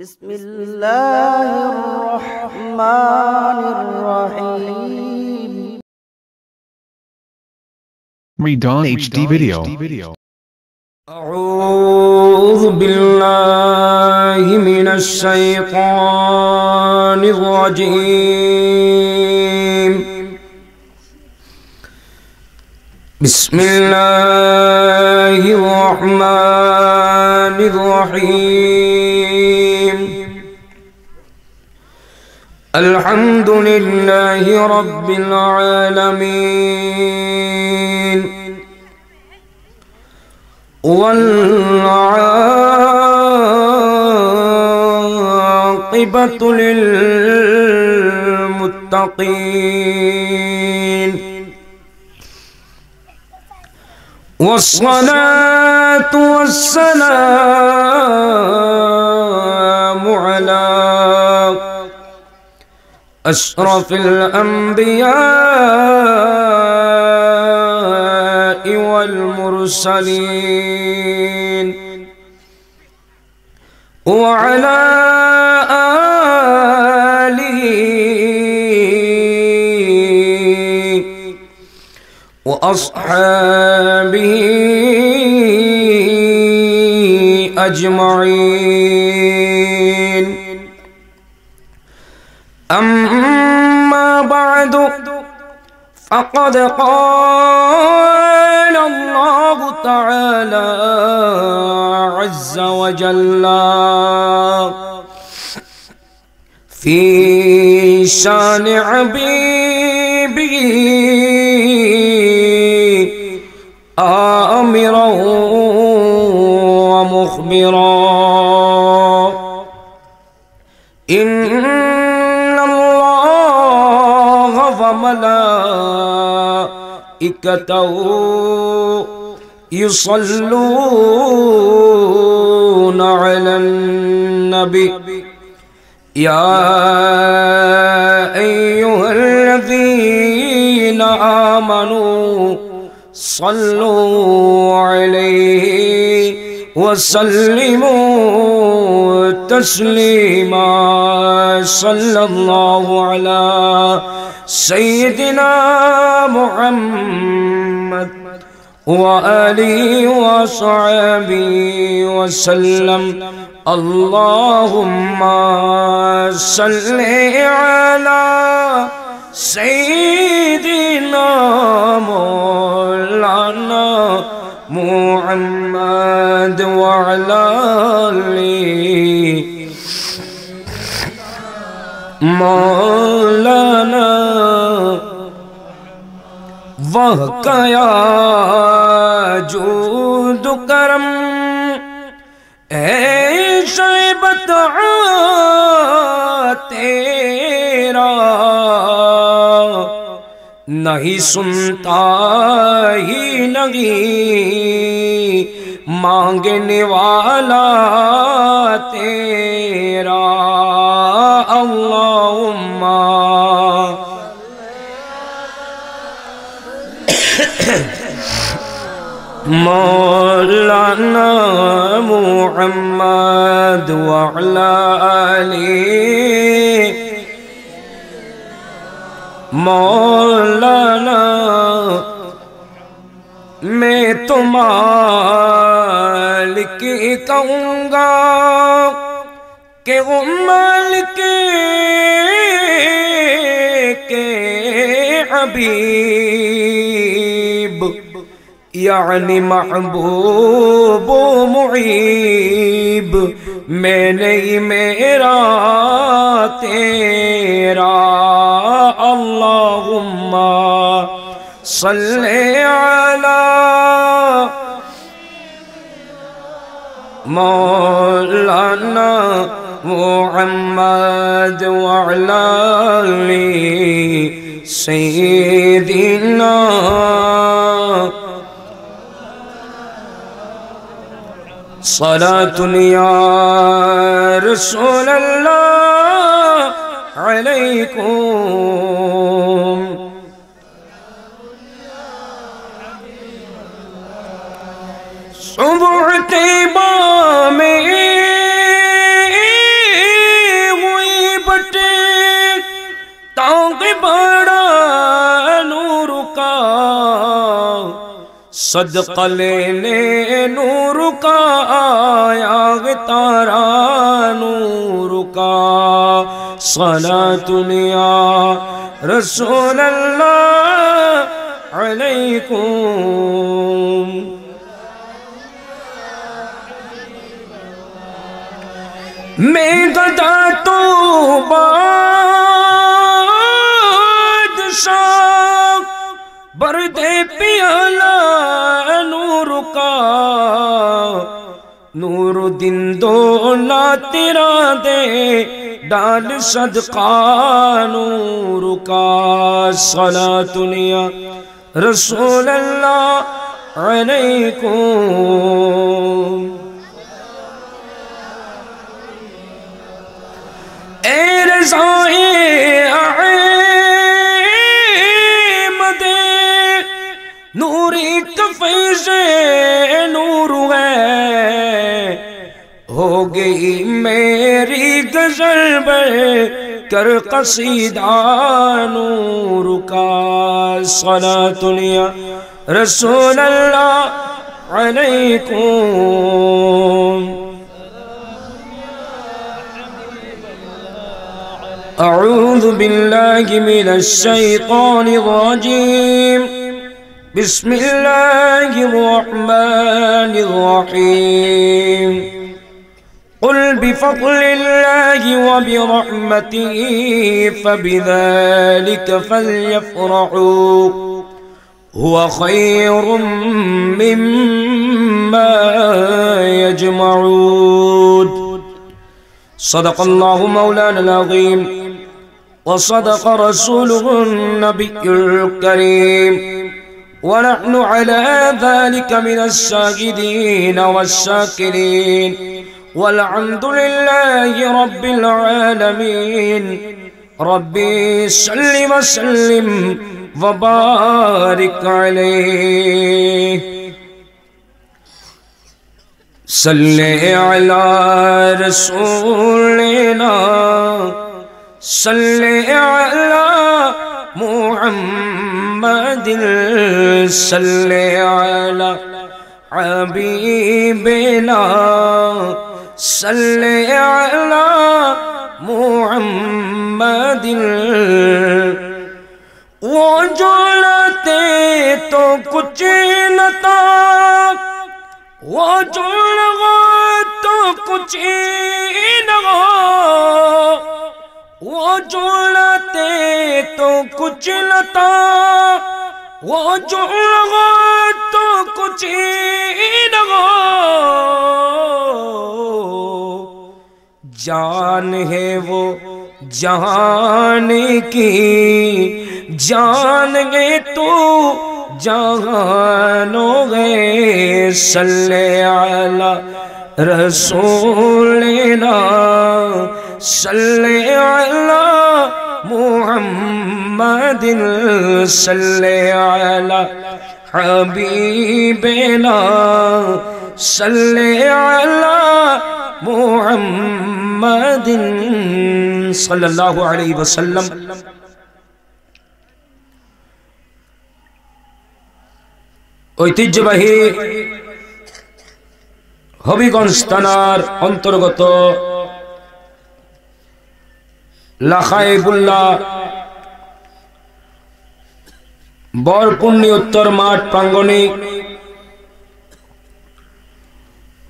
بسم اللہ الرحمن الرحیم. Redon HD video. أعوذ بالله من الشيطان الرجيم. بسم الله الرحمن الرحيم. الحمد لله رب العالمين والعاقبة للمتقين والصلاة والسلام على أشرف الأنبياء والمرسلين وعلى آله وأصحابه أجمعين. أما بعد فقد قال الله تعالى عز وجل في شان حبيبه آمرا ومخبرا إن الله وملائكته يصلون على النبي يا أيها الذين آمنوا صلوا عليه وسلموا تسليما. صلى الله على سيدنا محمد وآله وصحبه وسلم. اللهم صل على سيدنا مولانا محمد وعلى آله مولانا وحکیا جود کرم اے شیبت تیرا نہیں سنتا ہی نہیں مانگنے والا تیرا. اللہم مولانا محمد وعلى آله مولانا. میں تو مالک کہوں گا کہ وہ مالک کے حبیب یعنی محبوب و معیب میں نہیں میرا تیرا. اللہم صلی علی مولانا محمد وعلی آلِ سیدنا. صلاة یا رسول اللہ علیکم. صبح طیبہ میں صدقہ لینے نور کا آیا تارا نور کا صلاۃ یا رسول اللہ علیکم میں گدا تو بادشاہ بردے پیالہ نور کا نور دن دو نا تیرا دے ڈال صدقہ نور کا صلاۃ یا رسول اللہ علیکم اے رضائے احمد نوری کفیز نور ہے ہو گئی میری غزل بے کر قصیدہ نور کا صلاۃ یا رسول اللہ علیکم اعوذ باللہ من الشیطان الرجیم بسم اللہ الرحمن الرحیم قل بفضل اللہ وبرحمته فبذلك فليفرحوا هو خير مما يجمعون صدق الله مولانا العظيم وصدق رسوله النبي الكريم ونحن على ذلك من الشاهدين والشاكرين والحمد لله رب العالمين ربي صل وسلم وبارك عليه صلی علی رسولنا صلی علی محمد صلی علی حبیبنا صلی علی محمد وہ جو لاتے تو کچھ نہ تھا وہ جو لگا تو کچھ نہ ہو وہ جو لاتے تو کچھ نہ تھا وہ جو لگا تو کچھ نہ ہو جان ہے وہ جہان کی جان گے تو جہانو گے صلی علی رسولنا صلی علی محمد صلی علی حبیبنا صلی علی محمد صلی اللہ علیہ وسلم ঐতিহ্যবাহী হবিগঞ্জ থানার অন্তর্গত লাখাইবুল্লাহ বরপূর্ণী উত্তর মাঠ প্রাঙ্গণে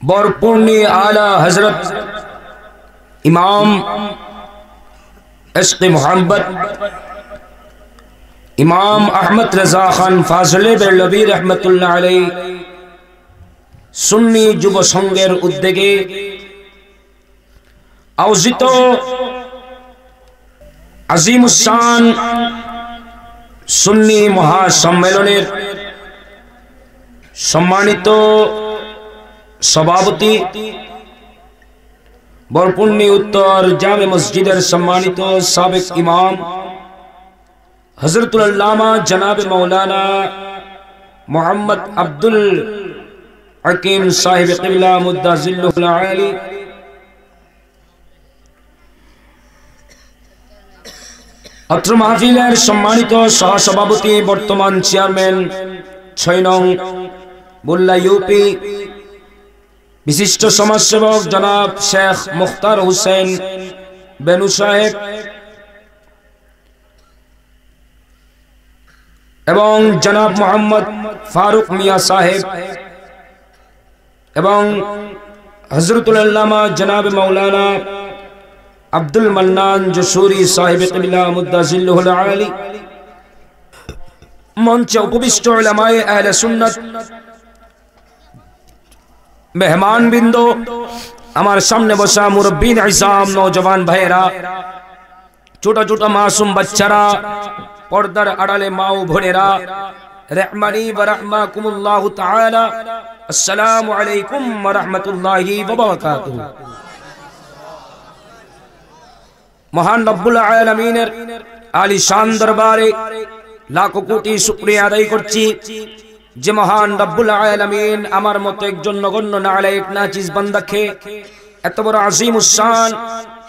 বরপূর্ণী আলা হযরত ইমাম ইশক মোহাম্মদ ইমাম আহমদ রাজা খান ফাজলে বেরলভী রহমতুল্লাহ আলাইহি সুন্নি যুব সংঘের উদ্যোগে আয়োজিত আজিমুসান সুন্নি মহাসম্মেলনের সম্মানিত সভাপতি বরপূর্ণী উত্তর জামে মসজিদের সম্মানিত সাবেক ইমাম حضرت العلامہ جناب مولانا محمد عبدل حکیم صاحب قبلہ مدہ ذلہ العالی অত্র মাহফিলের সম্মানিত সহসভাপতি বর্তমান চেয়ারম্যান ৬ নং বুল্লা ইউপি বিশিষ্ট সমাজসেবক জনাব শেখ মুখতার হোসেন বেনু সাহেব এবং জনাব মোহাম্মদ ফারুক মিয়া সাহেব এবং হযরতুল আল্লামা জনাব মাওলানা আব্দুল মান্নান যশোরী সাহেব কিবলা মুদ্দাজিল্লুহুল আলী, মঞ্চে উপবিষ্ট উলামায়ে আহলে সুন্নাত, মেহমান বৃন্দ, আমার সামনে বসা মুরব্বিন ইসলাম, নওজওয়ান ভাইয়েরা, ছোট ছোট মাসুম বাচ্চারা, পর্দার আড়ালে মা ও বোনেরা, রহমানি ওয়া রাহমাকুমুল্লাহু তাআলা, আসসালামু আলাইকুম ওয়া রাহমাতুল্লাহি ওয়া বারাকাতুহু। মহান রব্বুল আলামিনের আলিশান দরবারে লাখো কোটি শুকরিয়া আদায় করছি যে মহান রব্বুল আলামিন আমার মতো একজন নগণ্য নালায়েক নাচিজ বান্দাকে এত বড় আজিমুস শান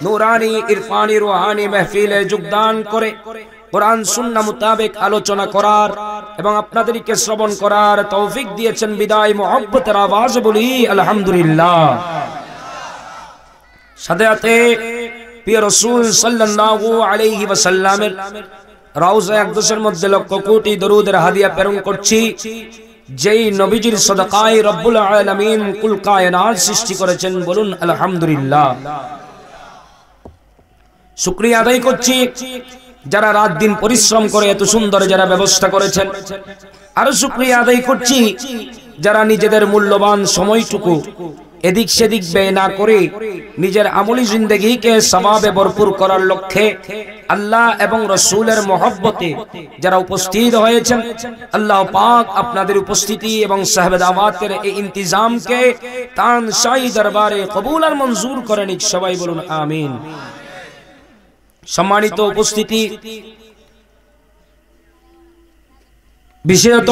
নূরানি ইরফানি রুহানি মাহফিলে যোগদান করে কোরআন সুন্নাহ মোতাবেক আলোচনা করার এবং আপনাদেরকে শ্রবণ করার তৌফিক দিয়েছেন। বিদায় মুহাব্বতের আওয়াজ বলি আলহামদুলিল্লাহ। সাথে সাথে প্রিয় রাসূল সাল্লাল্লাহু আলাইহি ওয়াসাল্লামের রওজা আকদসের মধ্যে লক্ষ কোটি দরুদের হাদিয়া প্রেরণ করছি, যেই নবীজির সদকায় রব্বুল আলামিন কুল কায়নাত সৃষ্টি করেছেন, বলুন আলহামদুলিল্লাহ। শুকরিয়া আদায় করছি যারা রাত দিন পরিশ্রম করে এত সুন্দর যারা ব্যবস্থা করেছেন, আরো শুকরিয়া আদায় করছি যারা নিজেদের মূল্যবান সময়টুকু এদিক সেদিক ব্যয় না করে নিজের আমলি জিন্দেগিকে সওয়াবে ভরপুর করার লক্ষ্যে আল্লাহ এবং রাসূলের মহব্বতে যারা উপস্থিত হয়েছেন, আল্লাহ পাক আপনাদের উপস্থিতি এবং সাহেব দাওয়াতের এই ইন্তজামকে তান শাহী দরবারে কবুল আর মঞ্জুর করে নিক, সবাই বলুন আমিন। সম্মানিত উপস্থিতি, বিশেষত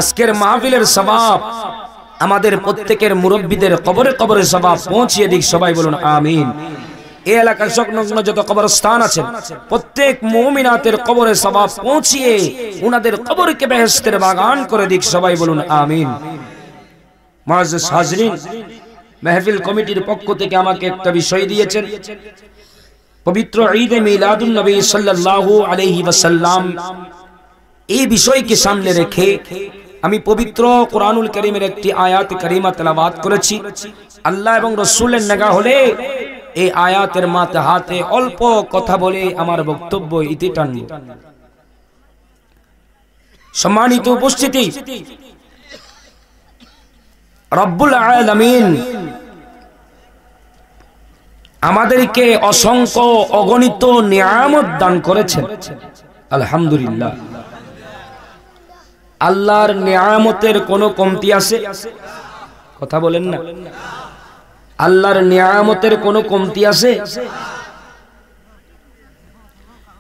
আজকের মাহফিলের সওয়াব আমাদের প্রত্যেকের মুরব্বীদের কবরে কবরে সওয়াব পৌঁছিয়ে দিক, সবাই বলুন আমিন। এই এলাকার সংলগ্ন যত কবরস্থান আছেন প্রত্যেক মুমিনাতের কবরে সওয়াব পৌঁছিয়ে উনাদের কবরকে বেহেশতের বাগান করে দিক, সবাই বলুন আমিন। মুআজ্জাজ হাজরিন, মাহফিল কমিটির পক্ষ থেকে আমাকে একটা বিষয় দিয়েছেন, পবিত্র ঈদে মিলাদুন নবী সাল্লাল্লাহু আলাইহি ওয়াসাল্লাম, এই বিষয়কে সামনে রেখে আমি পবিত্র কোরআনুল কারীমের একটি আয়াত কারীমা তেলাওয়াত করেছি। আল্লাহ এবং রাসূলের নিগাহ হলে এই আয়াতের মাঝে অল্প কথা বলে আমার বক্তব্য ইতি টানব। সম্মানিত উপস্থিতি, রব্বুল আলামিন আমাদেরকে অসংখ্য অগণিত নিয়ামত দান করেছেন, আলহামদুলিল্লাহ। আল্লাহর নিয়ামতের কোনো কমতি আছে? কথা বলেন না। আল্লাহর নিয়ামতের কোনো কমতি আছে?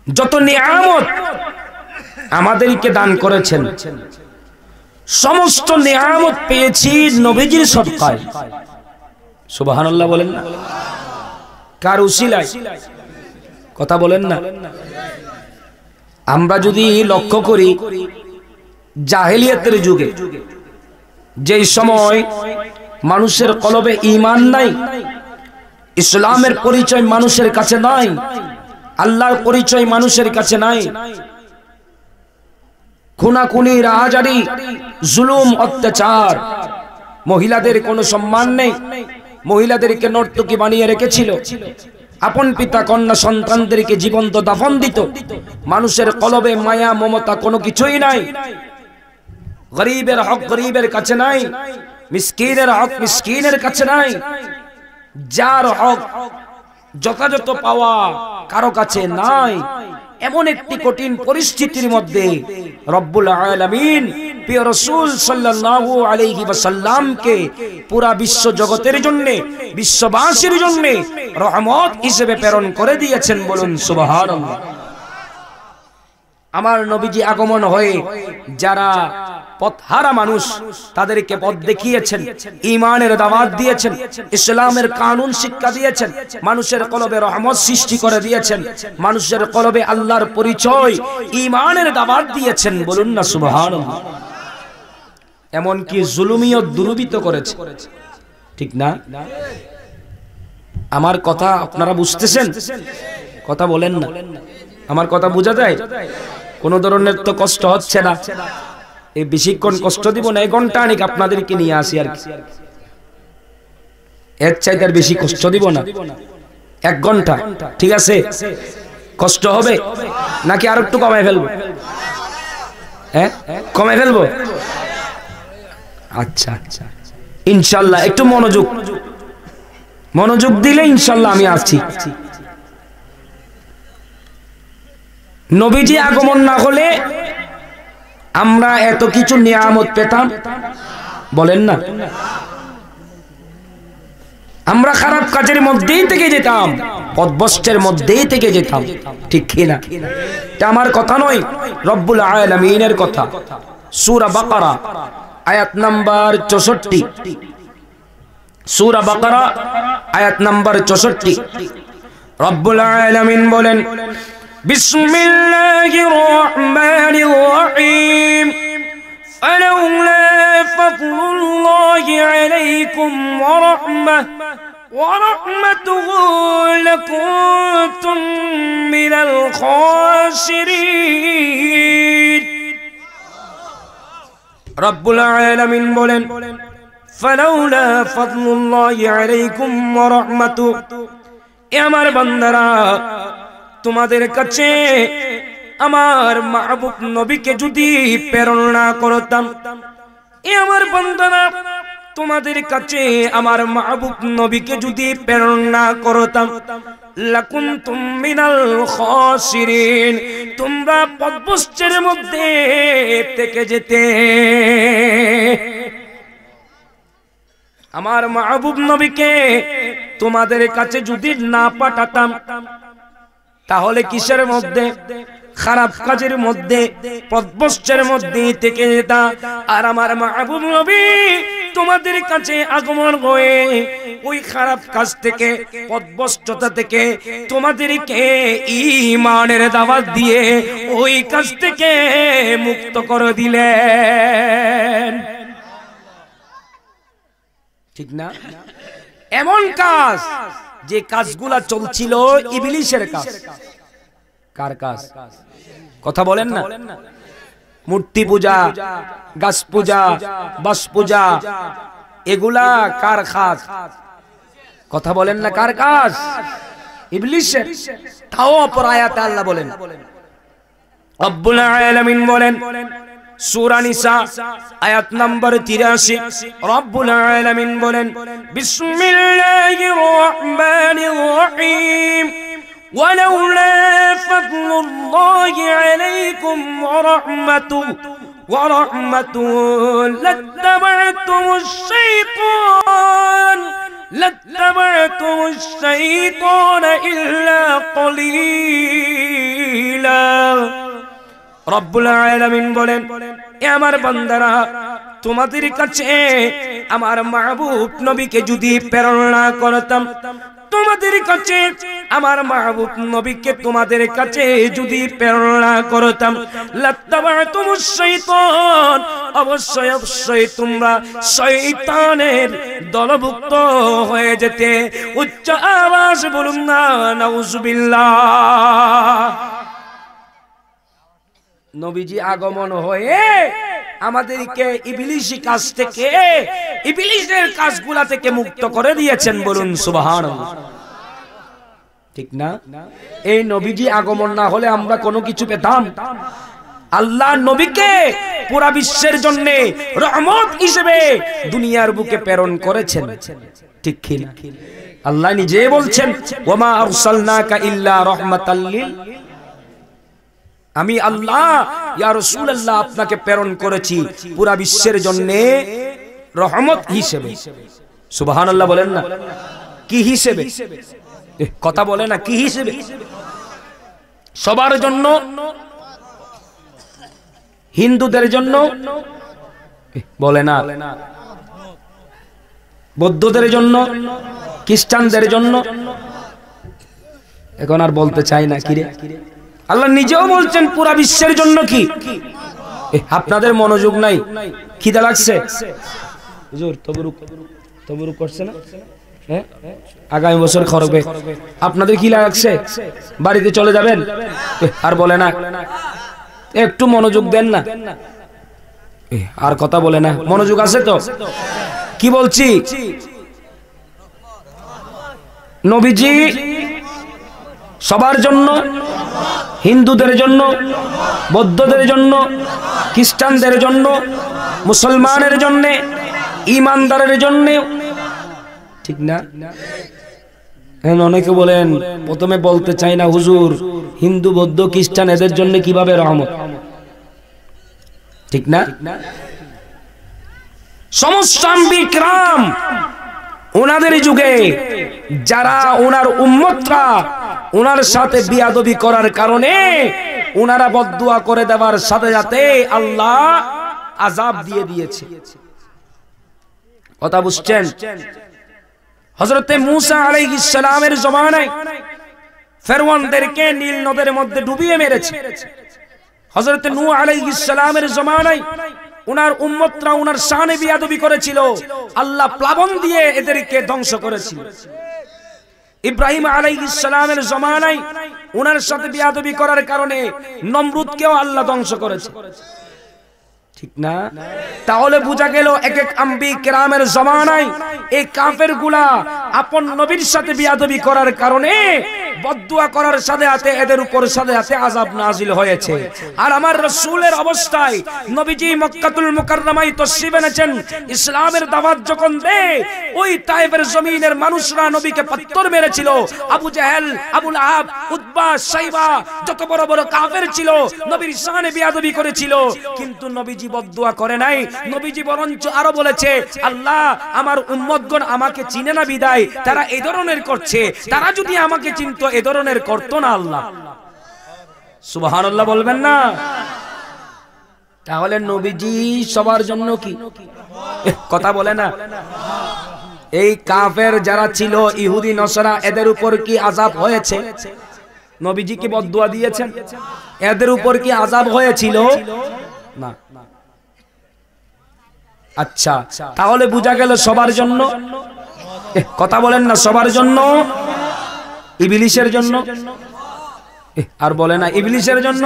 যত নিয়ামত আমাদেরকে দান করেছেন সমস্ত নিয়ামত পেয়েছি নবীজির সদকায়, সুবহানাল্লাহ বলেন না। কার উসিলায়? কথা বলেন না। আমরা যদি লক্ষ্য করি জাহেলিয়াতের যুগে যেই সময় মানুষের কলবে ঈমান নাই, ইসলামের পরিচয় মানুষের কাছে নাই, আল্লাহর পরিচয় মানুষের কাছে নাই, খুনাখুনি, রাহাজারি, জুলুম, অত্যাচার, মহিলাদের কোনো সম্মান নেই, মহিলাদেরকে নর্তকী বানিয়ে রেখেছিল, আপন পিতা কন্যা সন্তানদেরকে জীবন্ত দাফন দিত, মানুষের কলবে মায়া মমতা কোনো কিছুই নাই, গরিবের হক গরিবের কাছে নাই, মিসকিনের হক মিসকিনের কাছে নাই, যার হক যথাযথ পাওয়া কারো কাছে নাই। এমন একটি কঠিন পরিস্থিতির মধ্যে রব্বুল আলামিন প্রিয় রাসূল সাল্লাল্লাহু আলাইহি ওয়াসাল্লামকে পুরা বিশ্ব জগতের জন্য, বিশ্ববাসীর জন্য রহমত হিসেবে প্রেরণ করে দিয়েছেন, বলুন সুবহানাল্লাহ। আমার নবীজি আগমন হয়ে যারা পথহারা মানুষ তাদেরকে পথ দেখিয়েছেন, ঈমানের দাওয়াত দিয়েছেন, ইসলামের কানুন শিক্ষা দিয়েছেন, মানুষের কলবে রহমত সৃষ্টি করে দিয়েছেন, মানুষের কলবে আল্লাহর পরিচয় ঈমানের দাওয়াত দিয়েছেন, বলুন না সুবহানাল্লাহ। এমনকি জুলুমিয়ত দুর্বৃত্ত করেছে, ঠিক না? আমার কথা আপনারা বুঝতেছেন? কথা বলেন না, আমার কথা বোঝা যায়? কোন ধরনের তো কষ্ট হচ্ছে না। এই বেশিক্ষণ কষ্ট দিব না, 1 ঘন্টা আনিক আপনাদেরকে নিয়ে আসি আর কি। এর চাইতে আর বেশি কষ্ট দিব না, 1 ঘন্টা, ঠিক আছে? কষ্ট হবে নাকি আর একটু কমায় ফেলবো? হ্যাঁ, কমায় ফেলবো? আচ্ছা আচ্ছা, ইনশাল্লাহ একটু মনোযোগ দিলে ইনশাল্লাহ আমি আসছি। নবীজি আগমন না হলে আমরা এত কিছু নিয়ামত পেতাম? বলেন না। আমরা খারাপ কাজের মধ্যেই থেকে যেতাম, পথভ্রষ্টের মধ্যেই থেকে যেতাম, ঠিক কি না? এটা আমার কথা নয়, রব্বুল আলামিনের কথা। সূরা বাকারা আয়াত নাম্বার 64, সূরা বাকারা আয়াত নাম্বার 64, রব্বুল আলামিন বলেন, বিসমিল্লাহির রহমানির রহিম, ফালাউলা ফাদলুল্লাহি আলাইকুম ওয়া রাহমাতুহু লাকুনতুম মিনাল খাসিরিন। রব্বুল আলামিন বলেন, ফালাউলা ফাদলুল্লাহি আলাইকুম ওয়া রাহমাতুহু, এ আমার বান্দারা, তোমাদের কাছে আমার মাহবুব নবীকে যদি প্রেরণ না করতাম, এ আমার বান্দারা, তোমাদের কাছে আমার মাহবুব নবীকে যদি প্রেরণ না করতাম, লাকুনতুম মিনাল খাসিরিন, তোমরা পথভ্রষ্টের মধ্যে থেকে যেতে। আমার মাহবুব নবীকে তোমাদের কাছে যদি না পাঠাতাম, তাহলে কিসের মধ্যে? খারাপ কাজের মধ্যে, পথভ্রষ্টের মধ্যে থেকে যেতা। আর আমার মাহবুব নবী তোমাদের কাছে আগমন হয়ে ওই খারাপ কাজ থেকে, পথভ্রষ্টতা থেকে তোমাদেরকে ঈমানের দাওয়াত দিয়ে ওই কাজ থেকে মুক্ত করে দিলেন, ঠিক না? এমন কাজ, যে কাজগুলা চলছিল ইবলিসের কাজ। কার কাজ? কথা বলেন না। মূর্তি পূজা, গাছ পূজা, বাস পূজা, এগুলা কার কাজ? কথা বলেন না, কার কাজ? ইবলিসের। তাও অপর আয়াতে আল্লাহ বলেন, রব্বুল আলামিন বলেন, সূরা নিসা আয়াত নাম্বার 83, রব্বুল আলামিন বলেন, বিসমিল্লাহির রহমানির রহিম, ওয়ালাউলা ফাদলুল্লাহি আলাইকুম ওয়া রাহমাতুহু লাত্তাবা'তুমুশ শাইতানা ইল্লা কলিলা। রব্বুল আলামিন বলেন, এ আমার বান্দারা, তোমাদের কাছে আমার মাহবুব নবীকে যদি প্রেরণ না করতাম, তোমাদের কাছে আমার মাহবুব নবীকে তোমাদের কাছে যদি প্রেরণ না করতাম, লাত্তাবা'তুমুশ শাইতান, অবশ্যই অবশ্যই তোমরা শয়তানের দলভুক্ত হয়ে যেতে। উচ্চ আওয়াজ বলুন না নাউজুবিল্লাহ। নবীজি আগমন হয়ে আমাদেরকে ইবলিশি কাজ থেকে, ইবলিশের কাজগুলা থেকে মুক্ত করে দিয়েছেন, বলুন সুবহানাল্লাহ, ঠিক না? এই নবীজি আগমন না হলে আমরা কোনো কিছু পেতাম? আল্লাহ নবীকে পুরা বিশ্বের জন্য রহমত হিসেবে দুনিয়ার বুকে প্রেরণ করেছেন, ঠিক কি না? আল্লাহ নিজে বলছেন, ওয়ামা আরসালনাকা ইল্লা রাহমাতাল লিল, আমি আল্লাহ ইয়া রাসূলুল্লাহ আপনাকে প্রেরণ করেছি পুরা বিশ্বের জন্য রহমত হিসেবে। সুবহানাল্লাহ বলেন না। কি হিসেবে? কথা বলে না, কি হিসেবে? সবার জন্য, হিন্দুদের জন্য বলে না, বৌদ্ধদের জন্য, খ্রিস্টানদের জন্য, এখন আর বলতে চাই না। কিরে, আল্লাহ নিজেও বলছেন পুরা বিশ্বের জন্য। কি আপনাদের মনোযোগ নাই? খিদা লাগছে হুজুর তবরুক করছে না হ্যাঁ আগামী বছর খরবে আপনাদের কি লাগছে বাড়িতে চলে যাবেন আর বলে না একটু মনোযোগ দেন না আর কথা বলে না মনোযোগ আছে তো কি বলছি নবীজি সবার জন্য হিন্দুদের জন্য বৌদ্ধদের জন্য খ্রিস্টানদের জন্য মুসলমানের জন্য ঈমানদারের জন্য ঠিক না অনেকে বলেন প্রথমে বলতে চাই না হুজুর হিন্দু বৌদ্ধ খ্রিস্টান এদের জন্য কিভাবে রহমত ঠিক না সমস্ত আম্বিয়া কিরাম ওনাদের যুগে যারা ওনার উম্মতরা ওনার সাথে বিয়াদবি করার কারণে ওনারা বদদুয়া করে দেওয়ার সাথে সাথে আল্লাহ আযাব দিয়ে দিয়েছে কথা বুঝছেন হযরতে মূসা আলাইহিস সালামের জমানায় ফেরআউনদেরকে নীল নদের মধ্যে ডুবিয়ে মেরেছে হযরতে নূহ আলাইহিস সালামের জমানায় উনার উম্মতরা উনার শানে বিয়াদবি করেছিল আল্লাহ প্লাবন দিয়ে এদেরকে ধ্বংস করেছিল ইব্রাহিম আলাইহিস সালামের জমানায় উনার সাথে বিয়াদবি করার কারণে নমরুদকেও আল্লাহ ধ্বংস করেছে ঠিক না তাহলে বোঝা গেল এক এক আম্বিয়া কিরামের জমানায় এই কাফেরগুলা আপন নবীর সাথে বিয়াদবি করার কারণে বদদুয়া করার সাথে সাথে এদের উপর সাথে সাথে আযাব নাজিল হয়েছে আর আমার রাসূলের অবস্থায় নবীজি মক্কাতুল মুকাররমায় তশরিফ এনেছেন ইসলামের দাওয়াত যখন দেয় ওই তায়েফের জমিনের মানুষরা নবীকে পাথর মেরেছিল আবু জাহেল আবু লাহাব উতবা শাইবা যত বড় বড় কাফের ছিল নবীর শানে বিয়াদবি করেছিল কিন্তু নবীজি বদদুয়া করে নাই নবীজি বরঞ্চ আরো বলেছে আল্লাহ আমার উম্মতগণ আমাকে চিনে না বিদায় তারা এই ধরনের করছে তারা যদি আমাকে চিনতো এই ধরনের করতো না আল্লাহ সুবহানাল্লাহ বলবেন না তাহলে নবীজি সবার জন্য কি কথা বলে না এই কাফের যারা ছিল ইহুদি নসরা এদের উপর কি আযাব হয়েছে নবীজি কি বদদুয়া দিয়েছেন এদের উপর কি আযাব হয়েছিল না আচ্ছা তাহলে বোঝা গেল সবার জন্য কথা বলেন না সবার জন্য ইবলিসের জন্য আর বলে না ইবলিসের জন্য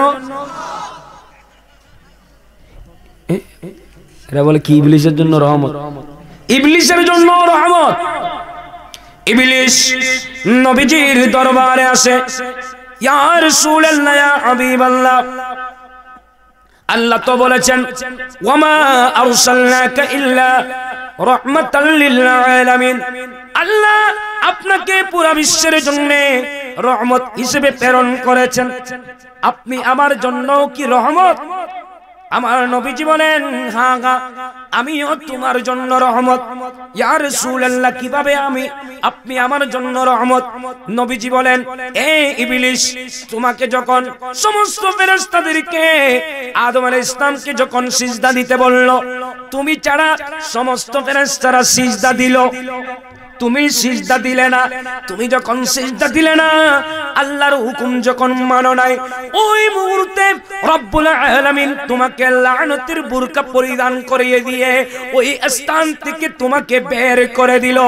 এরা বলে কি ইবলিসের জন্য রহমত ইবলিসের জন্য রহমত ইবলিস নবীজির দরবারে আসে ইয়া রাসূলুল্লাহ ইয়া হাবিবাল্লাহ আল্লাহ তো বলেছেন ওয়ামা আরসালনাকা ইল্লা রাহমাতাল লিল আলামিন আল্লাহ আপনাকে পুরো বিশ্বের জন্য রহমত হিসেবে প্রেরণ করেছেন আপনি আমার জন্য কি রহমত আমার নবীজি বলেন হ্যাঁ আমিও তোমার জন্য রহমত ইয়া রাসূলুল্লাহ কিভাবে আপনি আমার জন্য রহমত নবীজি বলেন এ ইবলিস তোমাকে যখন সমস্ত ফেরেশতাদেরকে আদম আলাইহিস সালামকে যখন সিজদা দিতে বলল তুমি ছাড়া সমস্ত ফেরেশতারা সিজদা দিল তুমি সিজদা দিলে না তুমি যখন সিজদা দিলে না আল্লাহর হুকুম যখন মানো নাই ওই মুহূর্তে রব্বুল আলামিন তোমাকে লানতের বুরকা পরিধান করিয়ে দিয়ে ওই স্থান থেকে তোমাকে বের করে দিল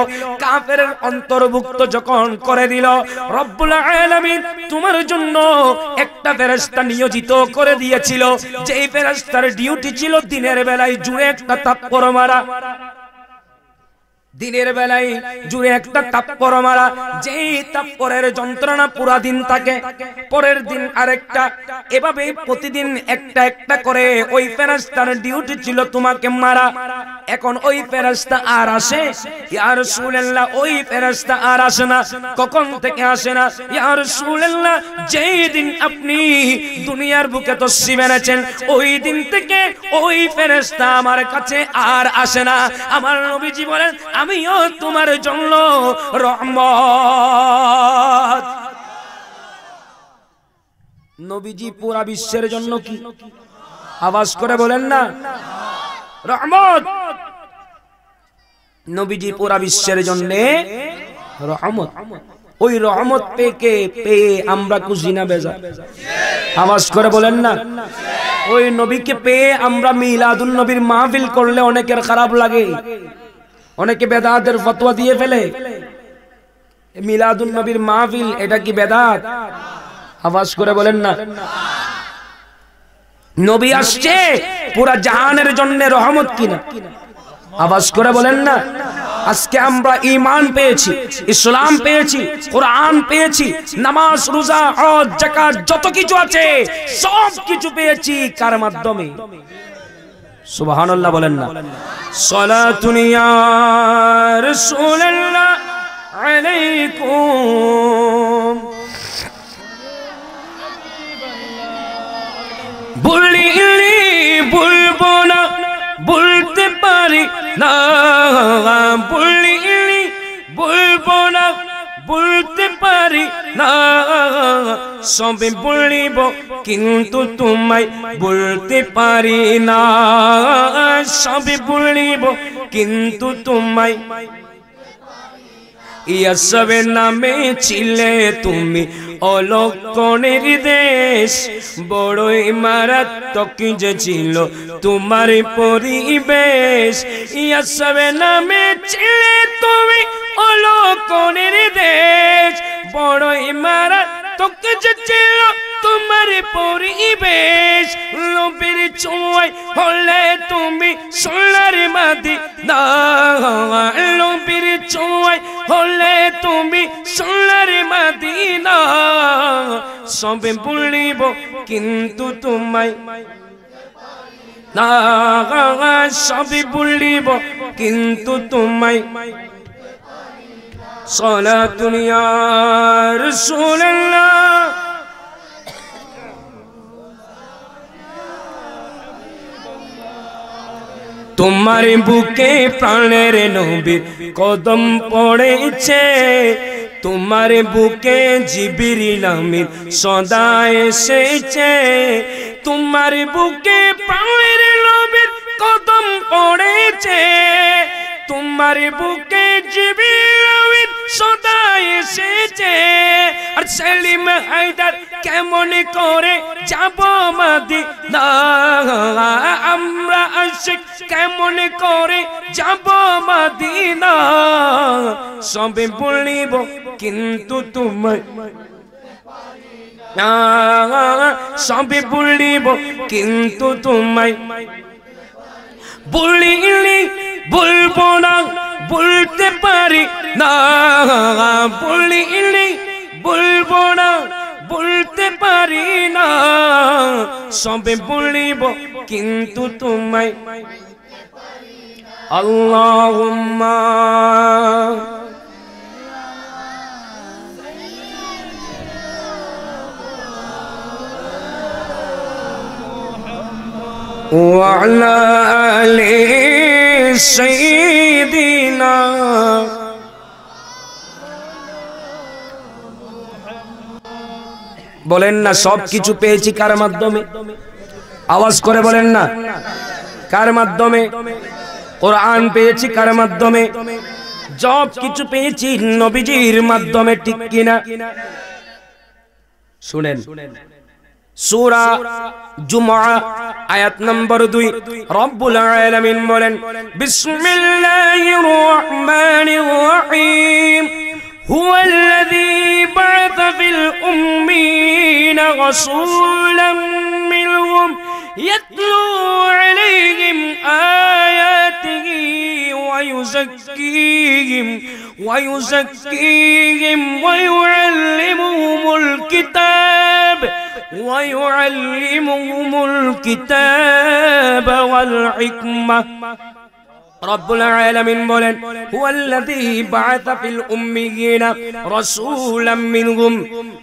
কাফেরের অন্তর্ভুক্ত যখন করে দিল রব্বুল আলামিন তোমার জন্য একটা ফেরেশতা নিয়োজিত করে দিয়েছিল যেই ফেরেশতার ডিউটি ছিল দিনের বেলায় জুড়ে একটা থাপ্পড় মারা দিনের বেলায় জুড়ে একটা থাপ্পড় মারা যেই থাপ্পড়ের যন্ত্রণা পুরা দিন থাকে পরের দিন আরেকটা এভাবে প্রতিদিন একটা একটা করে ওই ফেরেশতার ডিউটি ছিল তোমাকে মারা এখন ওই ফেরেশতা আর আসে ইয়া রাসূলুল্লাহ ওই ফেরেশতা আর আসে না কখন থেকে আসে না ইয়া রাসূলুল্লাহ যেই দিন আপনি দুনিয়ার বুকে তশরিফ এনেছেন ওই দিন থেকে ওই ফেরেশতা আমার কাছে আর আসে না আমার নবীজি বলেন আমিও তোমার জন্য রহমত নবীজি পুরা বিশ্বের জন্য কি আওয়াজ করে বলেন না রহমত নবীজি পুরা বিশ্বের জন্য রহমত ওই রহমত পেয়ে আমরা খুশি না বেজার? আওয়াজ করে বলেন না। ওই নবীকে পেয়ে আমরা মিলাদুন নবীর মাহফিল করলে অনেকের খারাপ লাগে, অনেকে বেদাতের ফতোয়া দিয়ে ফেলে। মিলাদুন নবীর মাহফিল এটা কি বেদাত? আওয়াজ করে বলেন না। নবী আসছে পুরা জাহানের জন্য রহমত কিনা? আওয়াজ করে বলেন না। আজকে আমরা ঈমান পেয়েছি, ইসলাম পেয়েছি, কোরআন পেয়েছি, নামাজ রোজা হজ যাকাত যত কিছু আছে সব কিছু পেয়েছি কার মাধ্যমে? সুবহানাল্লাহ বলেন না। সালাতুন ইয়া রাসূলুল্লাহ আলাইকুম। বলবো না, বলতে পারি না, বলবো না, বলতে পারি না, সবে বলিব কিন্তু তোমায় বলতে পারি না, সবে বলিব কিন্তু তোমায়। ইয়াসবে নামে ছিলে তুমি অলক্ষণের দেশ, বড়ই মারাত্মক যে ছিল তোমার পরিবেশ। ইয়াসবে নামে ছিলে তুমি অলক্ষণের দেশ, বড়ই মারাত্মক যে ছিল তোমার পরিবেশ। নবীর ছোঁয়ায় হলে তুমি সোনার মদিনা, নবীর ছোঁয়ায় হলে তুমি সোনার মদিনা, সবে বলিব কিন্তু তোমায় না, সবে বলিব কিন্তু তোমায়। সালাতুন ইয়া রাসূলুল্লাহ। তোমার বুকে প্রাণের নবীর কদম পড়েছে, তোমার বুকে জিবরিল আমিন সদা এসেছে, তোমার বুকে প্রাণের নবীর কদম পড়েছে, তোমার বুকে জিবরিল আমিন সদা এসেছে। আর সেলিম হায়দার কেমন করে যাব মদিনা, আমরা আশিক কেমন করে যাব মদিনা, সবে বলিব কিন্তু তোমায় না, সবে বলিব কিন্তু তোমায়। বলিলি বলবো না, বলতে পারি না, বলিলি বলবো না, বলতে পারি না, সবে বলিব কিন্তু তোমায়। আল্লাহুম্মা ওয়া আলা আলি সাইয়্যিদিনা। বলেন না সব কিছু পেয়েছি কার মাধ্যমে? আওয়াজ করে বলেন না। কার মাধ্যমে? কোরআন পেয়েছি কার মাধ্যমে? সব কিছু পেয়েছি নবীজির মাধ্যমে, ঠিক কিনা? শুনেন সূরা জুমআ আয়াত নম্বর 2 রব্বুল আলামিন বলেন বিসমিল্লাহির রহমানির রহিম হুয়াল্লাযী বা'আথা ফিল উম্মিয়িনা রাসূলাম মিনহুম ইয়াতলু আলাইহিম আয়াতিহি ওয়া ইউযাক্কিহিম ওয়া ইউআল্লিমুহুমুল কিতাব ويعلمهم الكتاب والحكمة। রব্বুল আলামিন বলেন হুয়াল্লাযী বা'আথা ফিল উম্মিয়িনা রাসূলাম মিনহুম।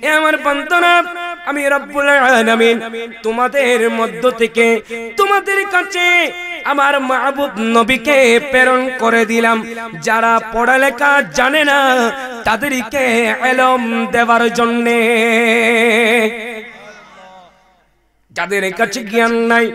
এ আমার বান্দারা, আমি রব্বুল আলামিন তোমাদের মধ্য থেকে তোমাদের কাছে আমার মাহবুব নবীকে প্রেরণ করে দিলাম, যারা পড়ালেখা জানে না তাদেরকে ইলম দেওয়ার জন্য। যাদের কাছে জ্ঞান নাই,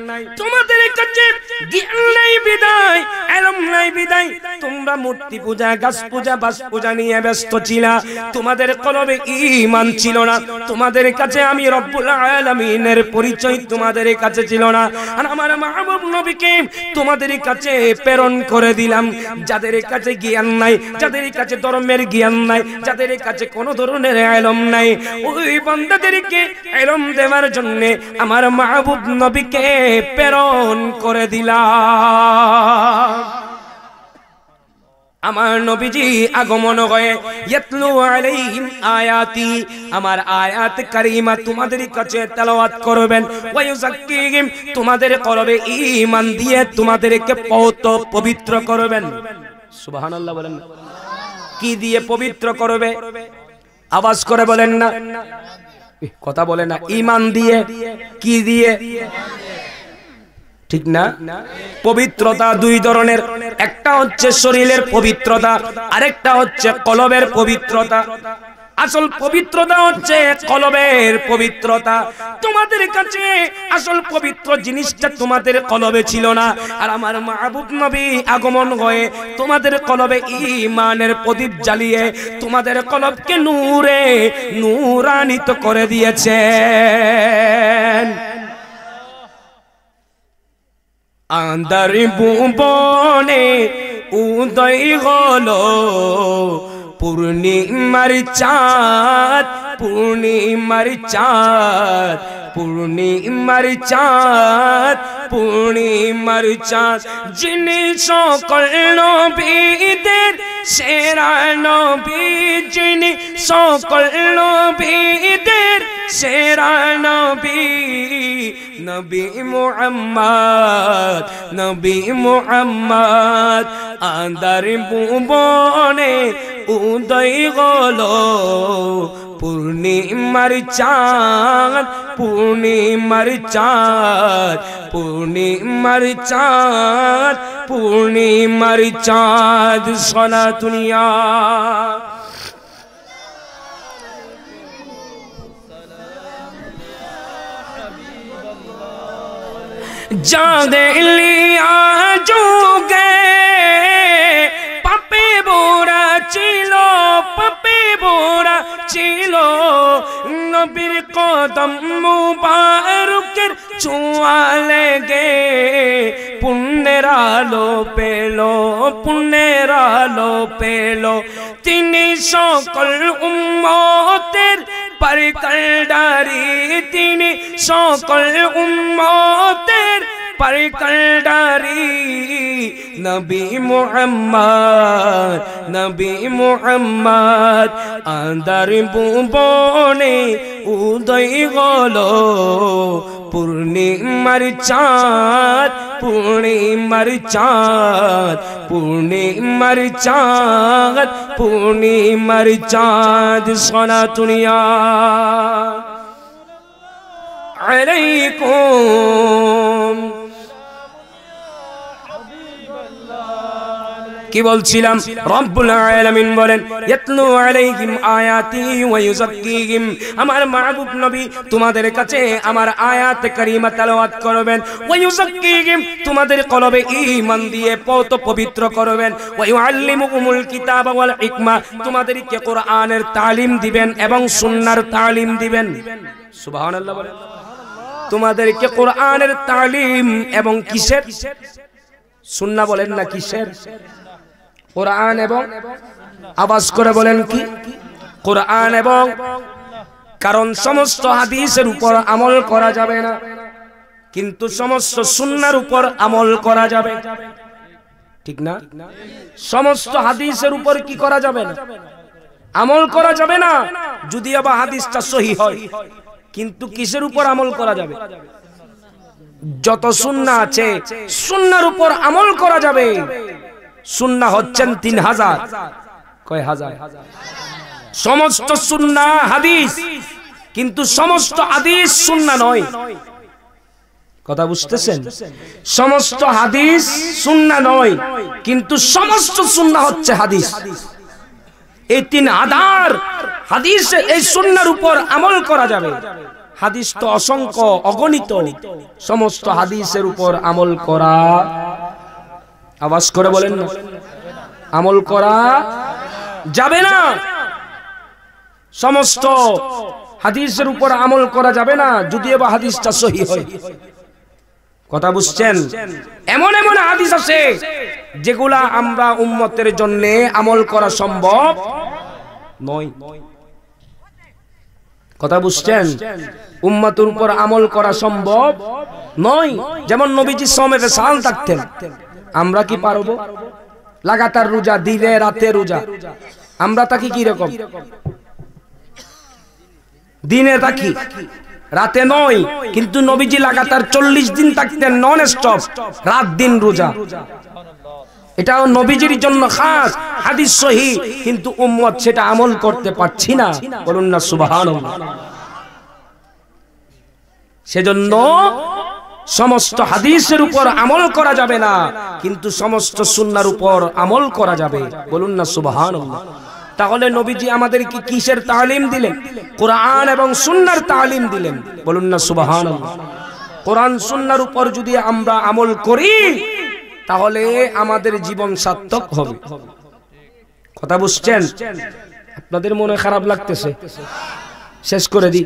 তোমাদের কাছে জ্ঞান নাই বিদায়, ইলম নাই বিদায় তোমরা মূর্তি পূজা, গাছ পূজা, বাস পূজা নিয়ে ব্যস্ত ছিলা। তোমাদের কলবে ঈমান ছিল না, তোমাদের কাছে আমি রব্বুল আলামিনের পরিচয় তোমাদের কাছে ছিল না। আর আমার মাহবুব নবীকে তোমাদের কাছে প্রেরণ করে দিলাম। যাদের কাছে জ্ঞান নাই, যাদের কাছে ধর্মের জ্ঞান নাই, যাদের কাছে কোনো ধরনের ইলম নাই, ওই বান্দাদেরকে ইলম দেওয়ার জন্য আমার মাহবুব নবীকে প্রেরণ করে দিলাম। আমার নবীজি আগমন হয়ে ইয়াতলু আলাইহিম আয়াতি, আমার আয়াত কারিমা তোমাদের কাছে তেলাওয়াত করবেন। ওয়া ইউযাক্কিহিম, তোমাদের কলবে ঈমান দিয়ে তোমাদেরকে পবিত্র করবেন। সুবহানাল্লাহ বলেন। কি দিয়ে পবিত্র করবে? আওয়াজ করে বলেন না, কথা বলে না। ঈমান দিয়ে। কি দিয়ে? ঠিক না? পবিত্রতা দুই ধরনের, একটা হচ্ছে শরীরের পবিত্রতা, আরেকটা হচ্ছে কলবের পবিত্রতা। আসল পবিত্রতা হচ্ছে কলবের পবিত্রতা। তোমাদের কাছে আসল পবিত্র জিনিসটা তোমাদের কলবে ছিল না। আর আমার মাহবুব নবী আগমন হয়ে তোমাদের কলবে ঈমানের প্রদীপ জ্বালিয়ে তোমাদের কলবকে নূরে নূরান্বিত করে দিয়েছেন। আন্দার ভুবনে উদয় হলো পূর্ণিমার চাঁদ, পূর্ণিমার চাঁদ, পূর্ণিমার চাঁদ, পূর্ণিমার চাঁদ। যিনি সকল নবীদের সেরা নবী, যিনি সকল নবীদের সেরা নবী, নবী মুহাম্মদ, নবী মুহাম্মদ। আন্দার ভুবনে উদয় হলো পূর্ণিমার চাঁদ, পূর্ণিমার চাঁদ, পূর্ণিমার চাঁদ, পূর্ণিমার চাঁদ। সনাতুনিয়া জাদেলিয়া যুগে পাপে বোরা ছিল, পাপে বোরা ছিল। নবীর কদম মুবারকের ছোঁয়া লেগে পুণ্যের আলো পেল, পুণ্যের আলো পেল। তিনি সকল উম্মতের পরকলদারি, তিনি সকল উম্মতের পরকলদারি। নবী মুহাম্মদ, নবী মুহাম্মদ। আন্দার ভুবনে উদয় হলো পূর্ণিমার চাঁদ, পূর্ণিমার চাঁদ, পূর্ণিমার চাঁদ, পূর্ণিমার চাঁদ। সনাতুনিয়া আলাইকুম। কি বলছিলাম? রব্বুল আলামিন বলেন ইয়াতলু আলাইহিম আয়াতি ওয়া ইউযাক্কিহিম, আমার মাহবুব নবী তোমাদের কাছে আমার আয়াত কারিমা তেলাওয়াত করবেন। ওয়া ইউযাক্কিহিম, তোমাদের কলবে ঈমান দিয়ে পবিত্র করবেন। ওয়া ইউআল্লিমুকুমুল কিতাবা ওয়াল হিকমা, তোমাদেরকে কোরআনের তালিম দিবেন এবং সুন্নাহর তালিম দিবেন। সুবহানাল্লাহ বলেন। তোমাদেরকে কোরআনের তালিম এবং কিসের? সুন্নাহ বলেন না, কিসের? কোরআন এবং, আওয়াজ করে বলেন কি? কোরআন এবং। কারণ সমস্ত হাদিসের উপর আমল করা যাবে না, কিন্তু সমস্ত সুন্নাহর উপর আমল করা যাবে। ঠিক না? সমস্ত হাদিসের উপর কি করা যাবে না? আমল করা যাবে না, যদি আবার হাদিসটা সহিহ হয়। কিন্তু কিসের উপর আমল করা যাবে? যত সুন্নাহ আছে সুন্নাহর উপর আমল করা যাবে। সুন্নাহ হচ্ছেন 3000। কয় হাজার? সমস্ত সুন্নাহ হাদিস, কিন্তু সমস্ত হাদিস সুন্নাহ নয়। কথা বুঝতেছেন? সমস্ত হাদিস সুন্নাহ নয়, কিন্তু সমস্ত সুন্নাহ হচ্ছে হাদিস। এই 3000 হাদিসে এই সুন্নাহর উপর আমল করা যাবে। হাদিস তো অসংখ্য অগণিত, সমস্ত হাদিসের উপর আমল করা, আওয়াজ করে বলেন না, আমল করা যাবে না। সমস্ত হাদিসের উপর আমল করা যাবে না যদিও বা হাদিসটা সহিহ হয়। কথা বুঝছেন? এমন এমন হাদিস আছে যেগুলা আমরা উম্মতের জন্য আমল করা সম্ভব নয়। কথা বুঝছেন? উম্মতের উপর আমল করা সম্ভব নয়। যেমন নবীজি সমে সাল থাকতেন, আমরা কি পারবো? লাগাতার রোজা, দিনে রাতে রোজা, আমরা থাকি কি রকম? দিনে থাকি, রাতে নয়। কিন্তু নবীজি লাগাতার 40 দিন থাকতেন নন স্টপ, রাত দিন রোজা। এটাও নবীজির জন্য খাস, হাদিস সহিহ, কিন্তু উম্মত সেটা আমল করতে পারছি না। বলুন না সুবহানাল্লাহ। সেজন্য সমস্ত হাদিসের উপর আমল করা যাবে না, কিন্তু সমস্ত সুন্নাহর উপর আমল করা যাবে। বলুন না সুবহানাল্লাহ। তাহলে নবীজি আমাদেরকে কিসের তালিম দিলেন? কোরআন এবং সুন্নাহর তালিম দিলেন। বলুন না সুবহানাল্লাহ। কোরআন সুন্নাহর উপর যদি আমরা আমল করি তাহলে আমাদের জীবন সার্থক হবে। কথা বুঝছেন? আপনাদের মনে খারাপ লাগতেছে? শেষ করে দিই।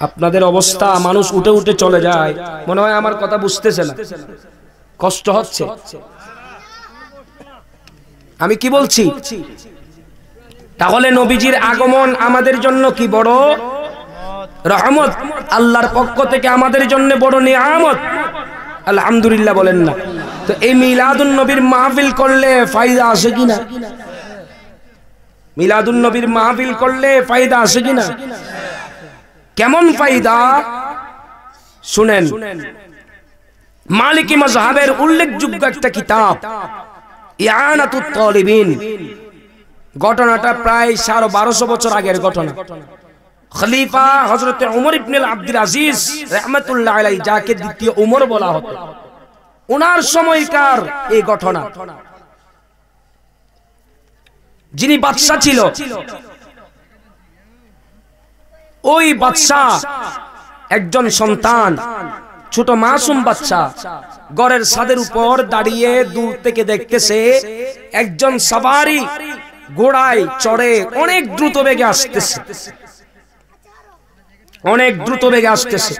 আপনাদের অবস্থা, মানুষ উঠে উঠে চলে যায়, মনে হয় আমার কথা বুঝতেছে না, কষ্ট হচ্ছে। আমি কি বলছি? তাহলে নবীজির আগমন আমাদের জন্য কি বড় রহমত, আল্লাহর পক্ষ থেকে আমাদের জন্য বড় নিয়ামত। আলহামদুলিল্লাহ বলেন না? তো এই মিলাদুন নবীর মাহফিল করলে ফায়দা আছে কিনা? মিলাদুন নবীর মাহফিল করলে ফায়দা আছে কিনা? কেমন ফায়দা শুনেন। মালিকি মাযহাবের উল্লেখযোগ্য একটা কিতাব ইয়ানাতুত তালিবিন, ঘটনাটা প্রায় 1250 বছর আগের ঘটনা। খলিফা হযরত ওমর ইবনে আব্দুল আজিজ রাহমাতুল্লাহ আলাইহি, যাকে দ্বিতীয় ওমর বলা হতো, ওনার সময়কার এই ঘটনা। যিনি বাদশা ছিল, ওই বাদশা একজন সন্তান, ছোট মাসুম বাচ্চা, ঘরের ছাদের উপর দাঁড়িয়ে দূর থেকে দেখতেছে একজন সওয়ারি ঘোড়ায় চড়ে অনেক দ্রুত বেগে আসতেছে, অনেক দ্রুত বেগে আসতেছে।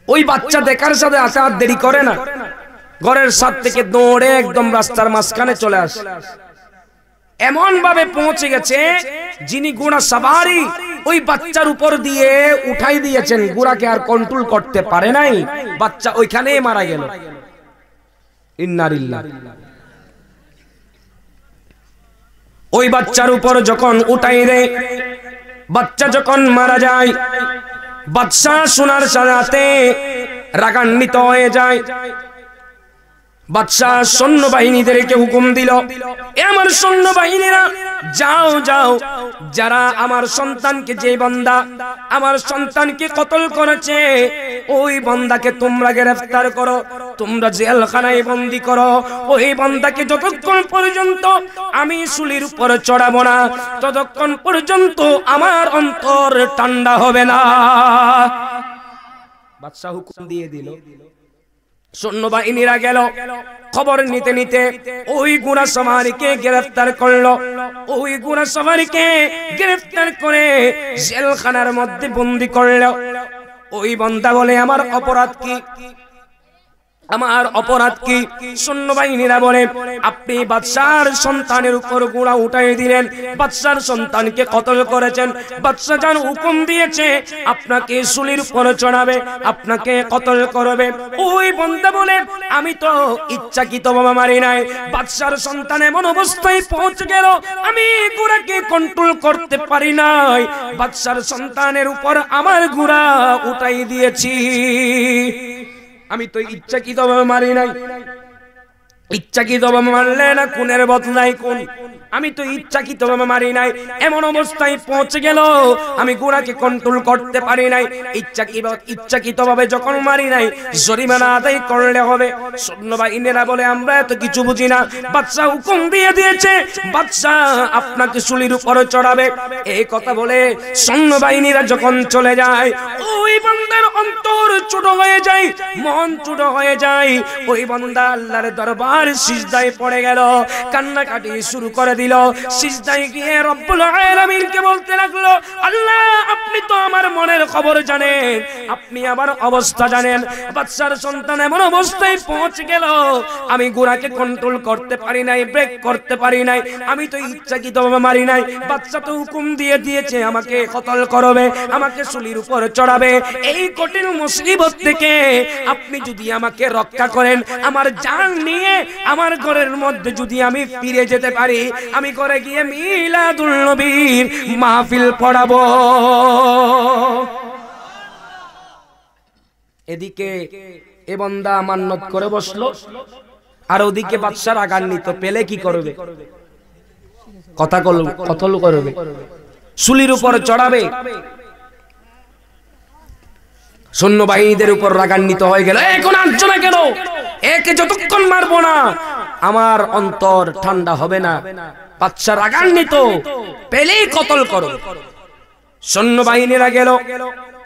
ওই বাচ্চা দেখার সাথে আর দেরি করে না, ঘরের ছাদ থেকে দৌড়ে একদম রাস্তার মাঝখানে চলে আসে। এমন ভাবে পৌঁছে গেছে, যিনি ঘোড়া সওয়ারি ওই বাচ্চার উপর দিয়ে উঠাই দিয়েছেন, ঘোড়াকে আর কন্ট্রোল করতে পারে নাই, বাচ্চা ওইখানেই মারা গেল। ইন্না লিল্লাহ। ওই বাচ্চার উপর যখন উঠাই দেয়, বাচ্চা যখন মারা যায়, বাদশা শোনার সাথে রাগান্বিত হয়ে যায়। বাদশা সৈন্যবাহিনীদেরকে হুকুম দিল, এ আমার সৈন্যবাহিনীরা, যাও যাও, যারা আমার সন্তানকে, যে বান্দা আমার সন্তানকে কতল করেছে, ওই বান্দাকে তোমরা গ্রেফতার করো, তোমরা জেলখানায় বন্দী করো। ওই বান্দাকে যতক্ষণ পর্যন্ত আমি শুলির উপর চড়াবো না, ততক্ষণ পর্যন্ত আমার অন্তর ঠান্ডা হবে না। বাদশা হুকুম দিয়ে দিল। সৈন্যবাহিনীরা গেল, খবর নিতে নিতে ওই ঘোড়া সওয়ারিকে গ্রেফতার করলো। ওই ঘোড়া সওয়ারিকে গ্রেফতার করে জেলখানার মধ্যে বন্দী করলো। ওই বান্দা বলে, আমার অপরাধ কি? আমার অপরাধ কি? সৈন্যবাহিনীরা বলে, আপনি বাদশার সন্তানের উপর ঘোড়া উঠাই দিলেন, বাদশার সন্তানকে কতল করেছেন, বাদশা যার হুকুম দিয়েছে আপনাকে শুলির উপর চড়াবে, আপনাকে কতল করবে। ওই বান্দা বলে, আমি তো ইচ্ছাকৃতভাবে মারি নাই, বাদশার সন্তান এমন অবস্থায় পৌঁছে গেল, আমি ঘোড়াকে কন্ট্রোল করতে পারি নাই, বাদশার সন্তানের উপর আমার ঘোড়া উঠাই দিয়েছি, আমি তো ইচ্ছাকৃতভাবে মারি নাই। ইচ্ছাকৃতভাবে মারলে না খুনের বদলায় খুন, আমি তো ইচ্ছাকৃতভাবে মারি নাই, এমন অবস্থায় পৌঁছে গেল আমি ঘোড়াকে কন্ট্রোল করতে পারি নাই। ইচ্ছাকৃতভাবে যখন মারি নাই, জরিমানা আদায় করলে হবে। সৈন্যবাহিনীরা বলে আমরা এত কিছু বুঝি না, বাদশা হুকুম দিয়ে দিয়েছে, বাদশা আপনাকে শুলির উপরে চড়াবে। এই কথা বলে সৈন্যবাহিনীরা যখন চলে যায়, ওই বান্দার অন্তর ছোট হয়ে যায়, মন ছোট হয়ে যায়। ওই বান্দা আল্লাহর দরবার সিজদায় পড়ে গেল, কান্নাকাটি শুরু করে দিল। সিজদায় গিয়ে রব্বুল আলামিনকে বলতে লাগলো, আল্লাহ আপনি তো আমার মনের খবর জানেন, আপনি আমার অবস্থা জানেন। বাদশার সন্তান এমন অবস্থায় পৌঁছে গেল, আমি ঘোড়াকে কন্ট্রোল করতে পারি নাই, ব্রেক করতে পারি নাই, আমি তো ইচ্ছাকৃতভাবে মারি নাই। বাদশা তো হুকুম দিয়ে দিয়েছে আমাকে কতল করবে, আমাকে শুলির উপর চড়াবে। এই কঠিন মুসিবত থেকে আপনি যদি আমাকে রক্ষা করেন, আমার জান নিয়ে আমার ঘরের মধ্যে যদি আমি ফিরে যেতে পারি, আমি ঘরে গিয়ে মিলাদুল নবীর মাহফিল পড়াবো। এদিকে এ বান্দা মান্নত করে বসলো, আর ওদিকে বাদশা রাগান্বিত, পেলে কি করবে? কতল করবে, শুলির উপর চড়াবে। সৈন্যবাহিনীদের উপর রাগান্বিত হয়ে গেল, এখন আসছো না কেন? একে যতক্ষণ মারবো না আমার অন্তর ঠান্ডা হবে না। বাদশা রাগান্বিত, পেলেই কতল করো। সৈন্যবাহিনীরা গেল,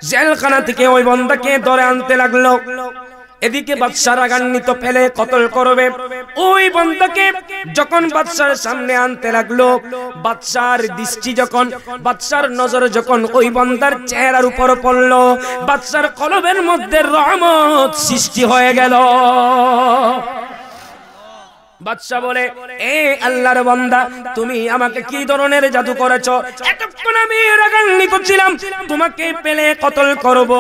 জেলখানা থেকে ওই বান্দাকে ধরে আনতে লাগলো। এদিকে বাদশা রাগান্বিত, পেলে কতল করবে। ওই বান্দাকে যখন বাদশার সামনে আনতে লাগলো, বাদশার দৃষ্টি যখন, বাদশার নজর যখন ওই বান্দার চেহারার উপর পড়লো, বাদশার কলবের মধ্যে রহমত সৃষ্টি হয়ে গেল। বাদশা বলে, এ আল্লাহর বান্দা, তুমি আমাকে কি ধরনের জাদু করেছো? এতক্ষণ আমি রাগান্বিত ছিলাম, তোমাকে পেলে কতল করব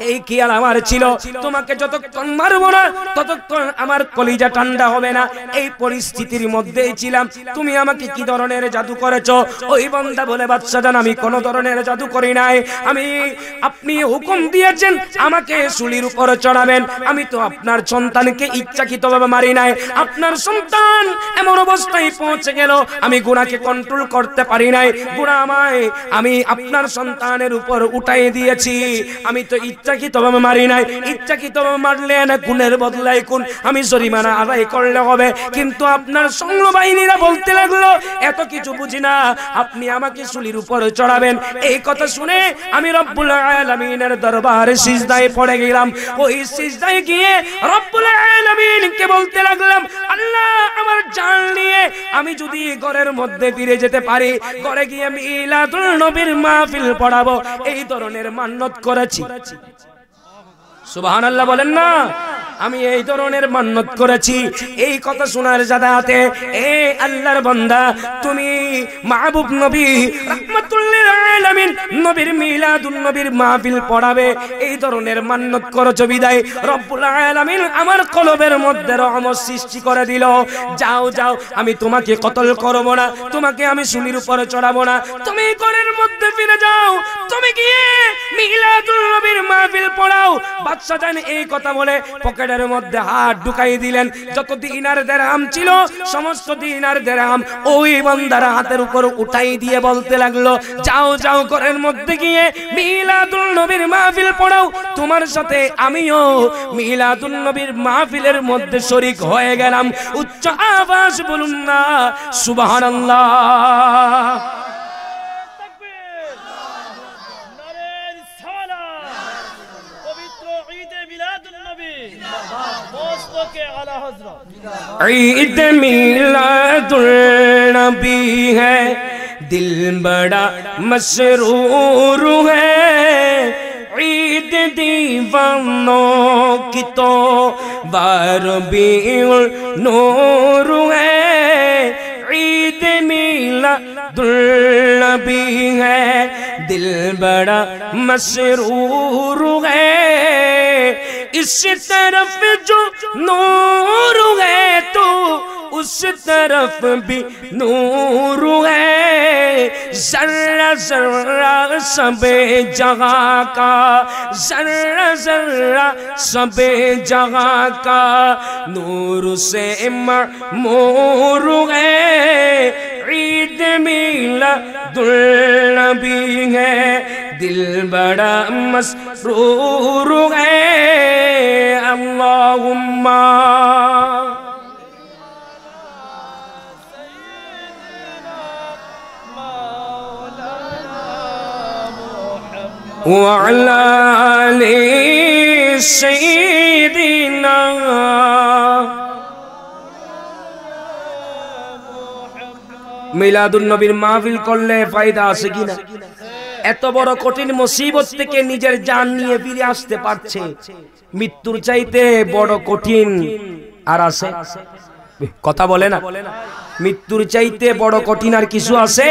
এই খেয়াল আমার ছিল। তোমাকে যতক্ষণ মারবো না ততক্ষণ আমার কলিজা ঠান্ডা হবে না, এই পরিস্থিতির মধ্যেই ছিলাম। তুমি আমাকে কি ধরনের জাদু করেছো? ওই বান্দা বলে, বাদশা জান, আমি কোন ধরনের জাদু করি নাই, আপনি হুকুম দিয়েছেন আমাকে শুলির উপর চড়াবেন, আমি তো আপনার সন্তানকে ইচ্ছাকৃতভাবে মারি নাই। আপনার সন্তান এমন অবস্থায় পৌঁছে গেল, আমি ঘোড়াকে কন্ট্রোল করতে পারি নাই, ঘোড়া আমি আপনার সন্তানের উপর উঠাই দিয়েছি, আমি তো ইচ্ছাকৃতভাবে মারি নাই। ইচ্ছাকৃতভাবে মারলে না গুণের বদলায় গুণ, আমি জরিমানা আদায় করলে হবে। কিন্তু আপনার সৈন্যবাহিনীরা বলতে লাগলো, এত কিছু বুঝি না, আপনি আমাকে শুলির উপর চড়াবেন। এই কথা শুনে আমি রব্বুল আলামিনের দরবারে সিজদায় পড়ে গেলাম। ওই সিজদায় গিয়ে রব্বুল আলামিনকে বলতে লাগলাম, আল্লাহ আমার জান নিয়ে আমি যদি ঘরের মধ্যে ফিরে যেতে পারি, ঘরে গিয়ে মিলাদুল নবীর মাহফিল পড়াবো, এই ধরনের মান্নত করেছি। সুবহানাল্লাহ বলেন না, আমি এই ধরনের মান্নত করেছি। এই কথা শোনার জাদাতে, এ আল্লাহর বান্দা, তুমি মাহবুব নবী রাহমাতুল লিল আলামিন নবীর মিলাদুন নবীর মাহফিল পড়াবে, এই ধরনের মান্নত করেছো বিদায় রব্বুল আলামিন আমার কলবের মধ্যে রহমত সৃষ্টি করে দিল। যাও যাও, আমি তোমাকে কতল করব না, তোমাকে আমি শুলির উপরে চড়াবো না, তুমি ঘরের মধ্যে ফিরে যাও, তুমি গিয়ে মিলাদুল নবীর মাহফিল পড়াও। বাদশা জান এই কথা বলে পকেটের মধ্যে হাত ঢুকাই দিলেন। যত দিনার দিরহাম ছিল সমস্ত দিনার দিরহাম ওই বান্দার হাতের উপর উঠাই দিয়ে বলতে লাগলো, যাও যাও, ঘরের মধ্যে গিয়ে মিলাদুল নবীর মাহফিল পড়াও, তোমার সাথে আমিও মিলাদুল নবীর মাহফিলের মধ্যে শরীক হয়ে গেলাম। উচ্চ আওয়াজ বলুন না সুবহানাল্লাহ। ईद मिलादुल नबी है, दिल बड़ा मसरूर है, ईद दीवानों की तो बारबीउल नूर है, ईद मिलादुल नबी है, दिल बड़ा मसरूर है, इस तरफ जो नूर है तो उस तरफ भी नूर है, जर्रा जर्रा सबे जगह का, जर्रा जर्रा सबे जगह का नूर से मअमूर है, ईद मिलादुल नबी है, दिल बड़ा मसरूर है। अल्लाहुम्मा वअला आलि सय्यिदिना। মিলাদুন নবীর মাহফিল করলে ফায়দা আছে কিনা? এত বড় কঠিন মুসিবত থেকে নিজের জান নিয়ে ফিরে আসতে পারছে, মৃত্যুর চাইতে বড় কঠিন আর আছে? কথা বলে না, মৃত্যুর চাইতে বড় কঠিন আর কিছু আছে?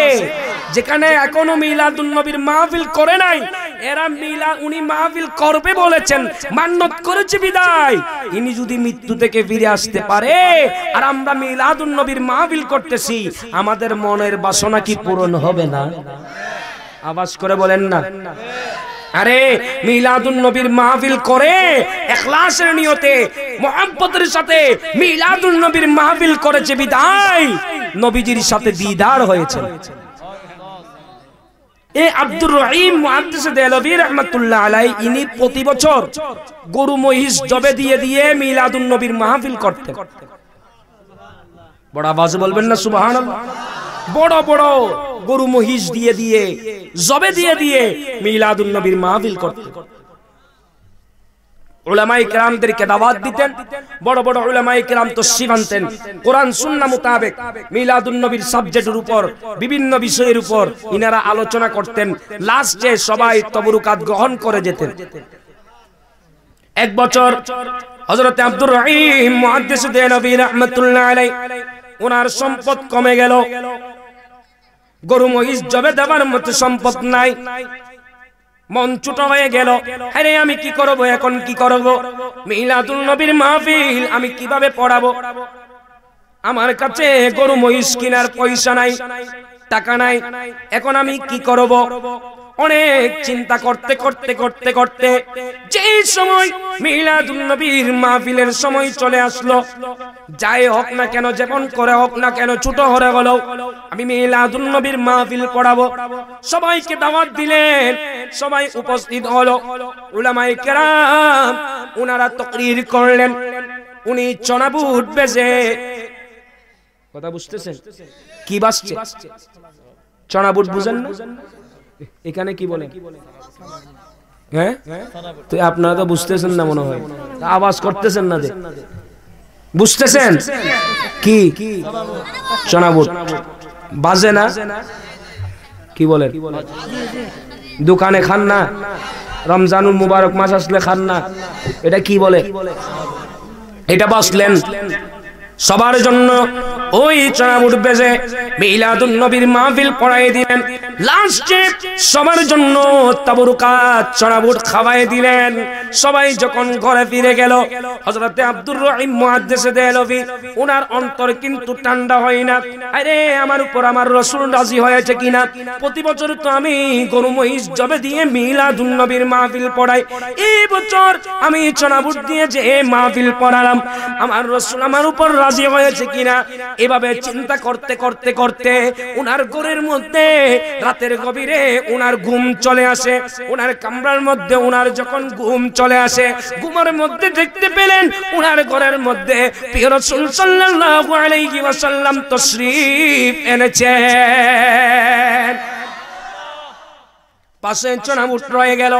যেখানে এখনো মিলাদুন নবীর মাহফিল করে নাই, এরা উনি মাহফিল করবে বলেছেন, মান্নত করেছে বিদায়। ইনি যদি মৃত্যু থেকে ফিরে আসতে পারে আর আমরা মিলাদুন নবীর মাহফিল করতেছি, আমাদের মনের বাসনা কি পূরণ হবে না? আওয়াজ করে বলেন না। আরে মিলাদুন নবীর মাহফিল করে ইখলাসের নিয়তে মুহাব্বতের সাথে মিলাদুন নবীর মাহফিল করেছে বিদায় নবীজির সাথে দিদার হয়েছে। এই আব্দুর রহিম মুহাদ্দিস দেহলভী রাহমাতুল্লাহ আলাইহি, ইনি প্রতি বছর গরু মহিষ জবে দিয়ে দিয়ে মিলাদুন নবীর মাহফিল করতেন। বড় আওয়াজে বলবেন না সুবহানাল্লাহ। বড় বড় গরু মহিষ দিয়ে দিয়ে জবে দিয়ে দিয়ে মিলাদুন নবীর মাহফিল করতেন। উলামায়ে কেরামদেরকে দাওয়াত দিতেন, বড় বড় উলামায়ে কেরাম তশরিফ আনতেন, কোরআন সুন্নাহ মোতাবেক মিলাদুন নবীর সাবজেক্টের উপর, বিভিন্ন বিষয়ের উপর ইনারা আলোচনা করতেন। লাস্টে সবাই তবরুকাত গ্রহণ করে যেতেন। এক বছর হযরত আব্দুর রহিম মুহাদ্দিস দেহলভী রাহমাতুল্লাহ আলাইহি, ওনার সম্পদ কমে গেল, গরু মহিষ জবে দেওয়ার মতো সম্পদ নাই, মন ছোট হয়ে গেল। আরে আমি কি করব, এখন কি করব? মিলাদুন নবীর মাহফিল আমি কিভাবে পড়াবো? আমার কাছে গরু মহিষ কেনার পয়সা নাই, টাকা নাই, এখন আমি কি করব? অনেক চিন্তা করতে করতে করতে করতে যেই সময় মিলাদুন নবীর মাহফিলের সময় চলে আসলো, যাই হোক না কেন, যেমন করে হোক না কেন, ছোট হরে হলো আমি মিলাদুন নবীর মাহফিল পড়াবো। সবাইকে দাওয়াত দিলেন, সবাই উপস্থিত হলো। উলামায়ে কেরাম ওনারা তাকরীর করলেন। উনি চনাবুট বেজে, কথা বুঝতেছেন কি বাজছে? চনাবুট বুঝেন না? এখানে কি বলেন? হ্যাঁ, তো আপনারা তো বুঝতেছেন না মনে হয়, আওয়াজ করতেছেন না যে। বুঝতেছেন কি? চনাবুট বাজে না? কি বলেন? দোকানে খান না? রমজানুল মুবারক মাস আসলে খান না? এটা কি বলে? এটা বাজলেন সবার জন্য। ওই চনাবুট বেজে মিলাদুন নবীর মাহফিল পড়াই দিলেন। লাস্টে সবার জন্য তাবরুকাত চনাবুট খাওয়াই দিলেন। সবাই যখন ঘরে ফিরে গেল, হযরতে আব্দুর রহিম মুহাদ্দিস দেহলভী ওনার অন্তর কিন্তু ঠান্ডা হয় না। আরে আমার উপর আমার রাসূল রাজি হয়েছে কিনা? প্রতি বছর তো আমি গরু মহিষ জবে দিয়ে মিলাদুন নবীর মাহফিল পড়াই, এই বছর আমি চনাবুট দিয়ে যে মাহফিল পড়ালাম, আমার রাসূল আমার উপর রাজি হয়েছে কিনা? এভাবে চিন্তা করতে করতে করতে ওনার ঘরের মধ্যে রাতের গভীরে ওনার ঘুম চলে আসে। ওনার কামরার মধ্যে ওনার যখন ঘুম চলে আসে, ঘুমের মধ্যে দেখতে পেলেন ওনার ঘরের মধ্যে প্রিয় রাসূল সাল্লাল্লাহু আলাইহি ওয়াসাল্লাম তাশরীফ এনেছেন। পাশে চনাবুট রয়ে গেল।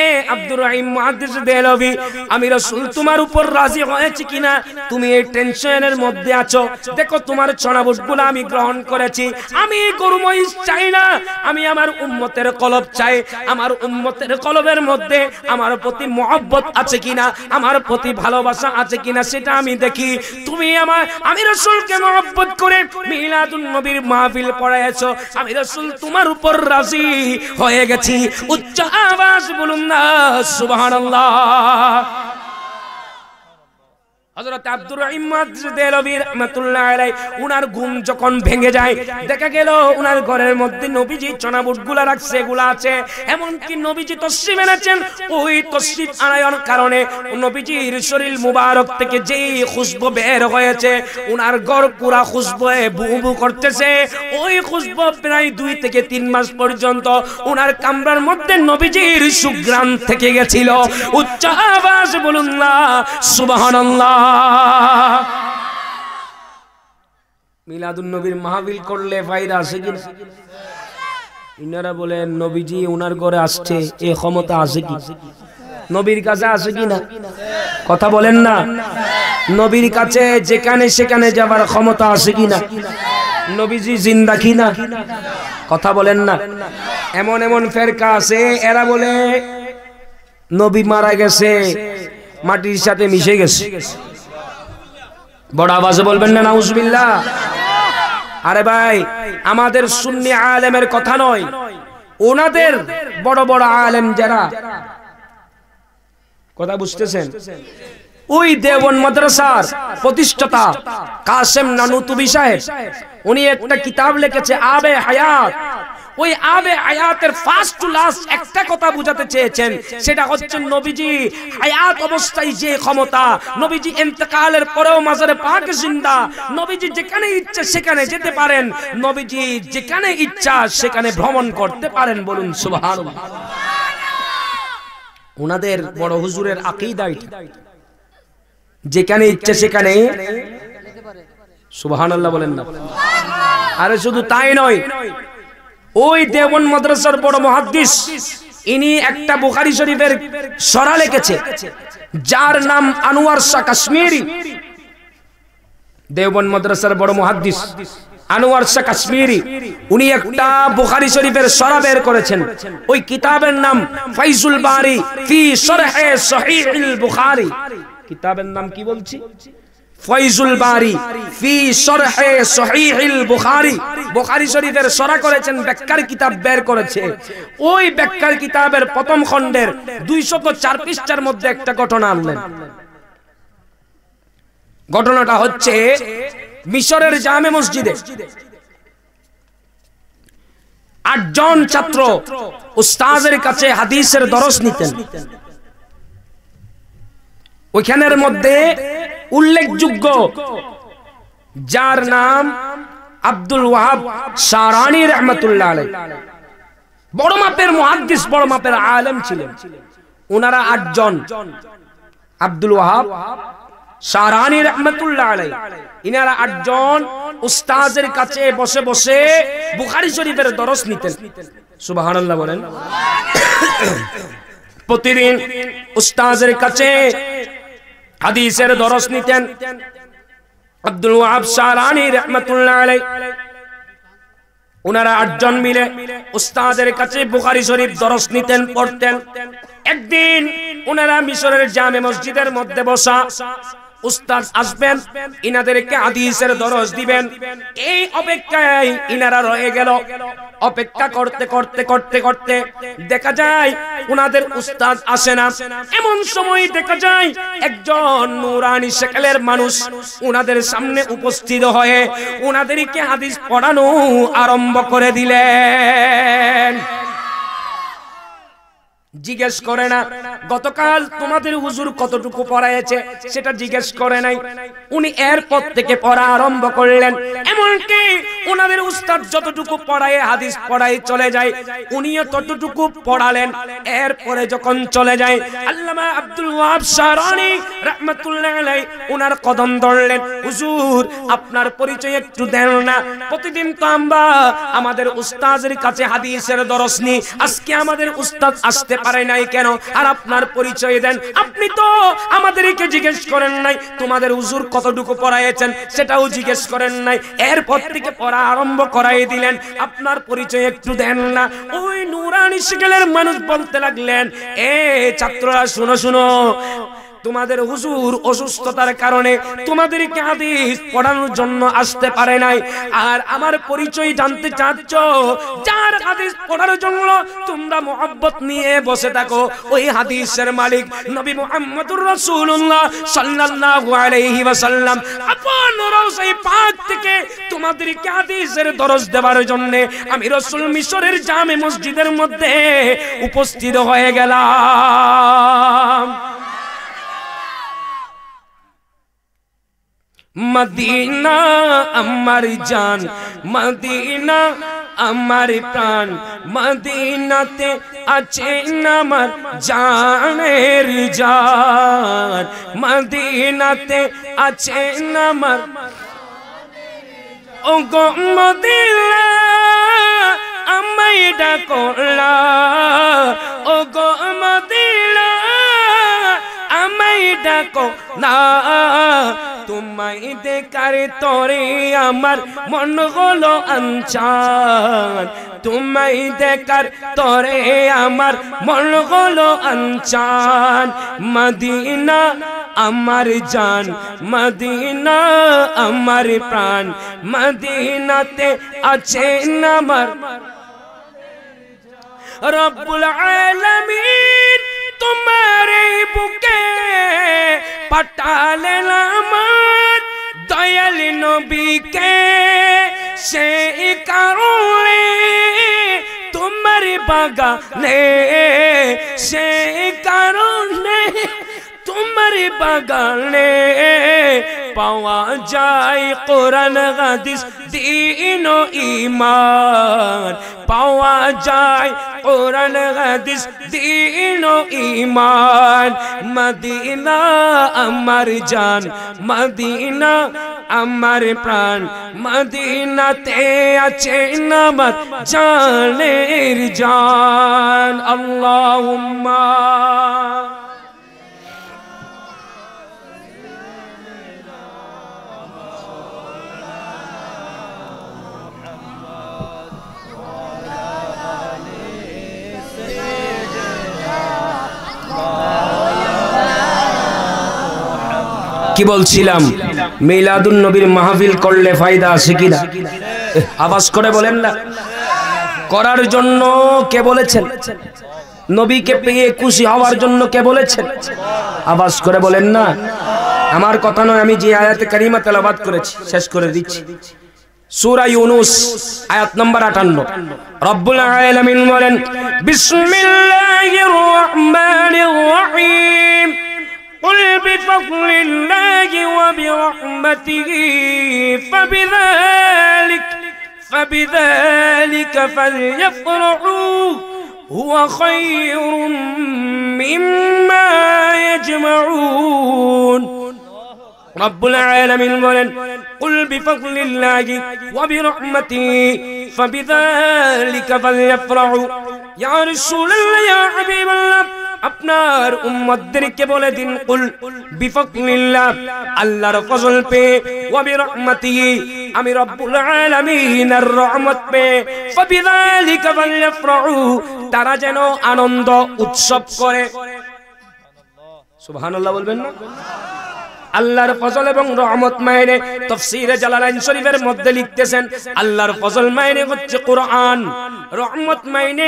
এ আব্দুর রহিম মুহাদ্দিস দেহলভী, আমি রাসূল তোমার উপর রাজি হয়েছি কিনা তুমি এই টেনশনের মধ্যে আছো। দেখো তোমার চনাবুটগুলো আমি গ্রহণ করেছি। আমি গরু মহিষ চাই না, আমি আমার উম্মতের কলব চাই। আমার উম্মতের কলবের মধ্যে আমার প্রতি মহব্বত আছে কিনা, আমার প্রতি ভালোবাসা আছে কিনা সেটা আমি দেখি। তুমি আমি রাসূলকে মহব্বত করে মিলাদুন নবীর মাহফিল পড়াইছো, আমি রাসূল তোমার উপর রাজি হয়ে গেছি। উচ্চ আওয়াজ বলুন না সুবহানাল্লাহ। হযরত আব্দুর রহিম দেলবী রাহমাতুল্লাহ আলাইহি উনার ঘুম যখন ভেঙে যায়, দেখা গেল উনার ঘরের মধ্যে নবীজি চনাবুটগুলা রাখছে, এগুলা আছে। এমনকি নবীজি তশরিফ এনেছেন, ওই তশরিফ আনার কারণে নবীজির শরীর মুবারক থেকে যেই খুশবু বের হয়েছে, উনার ঘর পুরা খুশবুয়ে বু বু করতেছে। ওই খুশবু প্রায় 2 থেকে 3 মাস পর্যন্ত উনার কামরার মধ্যে নবীজির সুঘ্রাণ থেকে গেছিল। উচ্চ আওয়াজে বলুন না সুবহানাল্লাহ। মিলাদুন নবীর মাহফিল করলে ফায়দা আছে কি? ইনারা বলেন নবীজি উনার ঘরে আসছে, এই ক্ষমতা আছে কি? নবীর কাছে আছে কি না? কথা বলেন না। নবীর কাছে যেখানে সেখানে যাবার ক্ষমতা আছে কি না? নবীজি জিন্দা কি না? কথা বলেন না। এমন এমন ফেরকা আছে, এরা বলে নবী মারা গেছে, মাটির সাথে মিশে গেছে। বড় আওয়াজে বলবেন না নাউজুবিল্লাহ। আরে ভাই, আমাদের সুন্নি আলেমের কথা নয়, ওনাদের বড় বড় আলেম যারা, কথা বুঝতেছেন? ওই দেওবন্দ মাদ্রাসার প্রতিষ্ঠাতা কাসেম নানুতুবি সাহেব, উনি একটা কিতাব লিখেছে আবে হায়াত। ওই আবে হায়াতের ফার্স্ট টু লাস্ট একটা কথা বুঝাতে চেয়েছেন, সেটা হচ্ছে নবীজি হায়াত অবস্থায় যে ক্ষমতা, নবীজি ইন্তেকালের পরেও মাজারে পাক জিন্দা, নবীজি যেখানে ইচ্ছা সেখানে যেতে পারেন, নবীজি যেখানে ইচ্ছা সেখানে ভ্রমণ করতে পারেন। বলুন সুবহানাল্লাহ। ওনাদের বড় হুজুরের আকীদা এটা, যেখানে ইচ্ছা সেখানে। সুবহানাল্লাহ বলেন না। আরে শুধু তাই নয়, ওই দেওবন্দ মাদ্রাসার বড় মুহাদ্দিস, ইনি একটা বুখারী শরীফের সরা লিখেছে, যার নাম আনোয়ার শাহ কাশ্মীরি। দেওবন্দ মাদ্রাসার বড় মুহাদ্দিস আনোয়ার শাহ কাশ্মীরি, উনি একটা বুখারী শরীফের সরা বের করেছেন। ওই কিতাবের নাম ফাইজুল বারি ফি শরহে সহিহুল বুখারী। কিতাবের নাম কি বলছি? ফাইজুল বারি ফি শরহে সহিহুল বুখারী। বুখারী শরীফের সরা করেছেন, ব্যাখ্যার কিতাব বের করেছে। ওই ব্যাখ্যার কিতাবের প্রথম খণ্ডের 204 পৃষ্ঠার মধ্যে একটা ঘটনা আনলেন। ঘটনাটা হচ্ছে মিশরের জামে মসজিদে 8 জন ছাত্র উস্তাদের কাছে হাদিসের দরস নিতেন। ওইখানের মধ্যে উল্লেখযোগ্য যার নাম আব্দুল ওয়াহাব শারানি রাহমাতুল্লাহ আলাইহি, বড় মাপের মুহাদ্দিস, বড় মাপের আলেম ছিলেন। ওনারা 8 জন, আব্দুল ওয়াহাব শারানি রাহমাতুল্লাহ আলাইহি, ইনারা 8 জন উস্তাদের কাছে বসে বসে বুখারী শরীফের দরস নিতেন। সুবহানাল্লাহ বলেন। প্রতিদিন উস্তাদের কাছে হাদিসের দরস নিতেন আব্দুল ওয়াহাব শারানি রাহমাতুল্লাহ আলাইহি। ওনারা 8 জন মিলে উস্তাদের কাছে বুখারী শরীফ দরস নিতেন, পড়তেন। একদিন ওনারা মিশরের জামে মসজিদের মধ্যে বসা, উস্তাদ আসবেন, ইনাদেরকে হাদিসের দরস দিবেন। এই অপেক্ষায় ইনারা রয়ে গেল। অপেক্ষা করতে করতে করতে করতে দেখা যায় উনাদের উস্তাদ আসে না। এমন সময় দেখা যায় একজন নুরানি শেকেলের মানুষ উনাদের সামনে উপস্থিত হয়ে উনাদেরকে হাদিস পড়ানো আরম্ভ করে দিলেন। জিজ্ঞেস করে না গতকাল তোমাদের হুজুর কতটুকু পড়াইছে, সেটা জিজ্ঞেস করে নাই। উনি এরপর থেকে পড়া আরম্ভ করলেন। এমনকি ওনাদের উস্তাদ যতটুকু পড়ায় হাদিস পড়াই চলে যায়, উনিও ততটুকু পড়ালেন। এরপরে যখন চলে যায়, আল্লামা আব্দুল ওয়াহাব শারানি রাহমাতুল্লাহ আলাইহি ওনার কদম ধরলেন, হুজুর আপনার পরিচয় একটু দেন না। প্রতিদিন তো আমরা আমাদের উস্তাদের কাছে হাদিসের দরস নিই, আজকে আমাদের উস্তাদ আসতে পারে নাই কেন? আর আপনার পরিচয় দেন। আপনি তো আমাদেরকে জিজ্ঞেস করেন নাই তোমাদের হুজুর কতটুকু পড়াইছেন, সেটাও জিজ্ঞেস করেন নাই। এরপর থেকে পড়া আরম্ভ করাই দিলেন, আপনার পরিচয় একটু দেন না। ওই নুরানি শিকেলের মানুষ বলতে লাগলেন, এ ছাত্ররা শুনো শুনো, তোমাদের হুজুর অসুস্থতার কারণে তোমাদেরকে হাদিস পড়ানোর জন্য আসতে পারে নাই, আর আমার পরিচয় জানতে চাচ্ছ, যার হাদিস পড়ার জন্য তোমরা মুহাব্বত নিয়ে বসে থাকো, ওই হাদিসের মালিক নবী মুহাম্মদুর রাসূলুল্লাহ সাল্লাল্লাহু আলাইহি ওয়াসাল্লাম আপন রওজায়ে পাক থেকে তোমাদেরকে হাদিসের দরস দেওয়ার জন্য আমি রাসূল মিশরের জামে মসজিদের মধ্যে উপস্থিত হয়ে গেলাম। মদিনা আমার জান, মদিনা আমার প্রাণ, মদিনাতে আছে আমার জানের জান, মদিনাতে আছে আমার ও গো মদিনা আমায় ডাকলা, ও গো মদিনা আমায় ডাকো না, তোমায় দেখার তরে আমার মন হলো আনচান, তোমায় দেখার তরে আমার মন হলো আনচান, মদিনা আমার জান, মদিনা আমার প্রাণ, মদিনাতে আছে আমার রব্বুল আলামিন তোমার বুকে পাঠালেন আমার দয়াল নবীকে, সেই কারণে তোমার বাগানে, সেই কারণে তোমার বাগানে পাওয়া যায় কোরআন হাদিস দ্বীন ও ঈমান, পাওয়া যায় কোরআন হাদিস দ্বীন ও ঈমান, মদিনা আমার জান, মদিনা আমার প্রাণ, মদিনাতে আছে আমার জানের জান। আল্লাহুম্মা কি বলছিলাম, মিলাদুন নবীর মাহফিল করলে ফায়দা আছে কিনা? আওয়াজ করে বলেন না। করার জন্য কে বলেছেন? নবীকে পেয়ে খুশি হওয়ার জন্য কে বলেছেন? আওয়াজ করে বলেন না। আমার কথা নয়, আমি যে আয়াতে কারিমা তেলাওয়াত করেছি শেষ করে দিচ্ছি। সূরা ইউনূস আয়াত নম্বর 58। রব্বুল আলামিন বলেন, বিসমিল্লাহির রহমানির রহিম, قل بفضل الله وبرحمته فبذلك فليفرحوا هو خير مما يجمعون। রব্বুল আলামিন বলেন, قل بفضل الله وبرحمته فبذلك فليفرحوا। ইয়া রাসূলুল্লাহ, ইয়া হাবিবাল্লাহ, আপনার উম্মতদেরকে বলে দিন, কুল বিফাদলিল্লাহ, আল্লাহর ফজল পে, ওয়া বিরহমাতিহি, আমি রব্বুল আলামিনের রহমত পে, ফাবিযালিকা ফালইফরাহু, তারা যেন আনন্দ উৎসব করে। সুবহানাল্লাহ বলবেন না? আল্লাহর ফজল এবং রহমত মায়নে তাফসীরে জালালাইন শরীফের মধ্যে লিখতেছেন, আল্লাহর ফজল মায়নে হচ্ছে কোরআন, রহমত মায়নে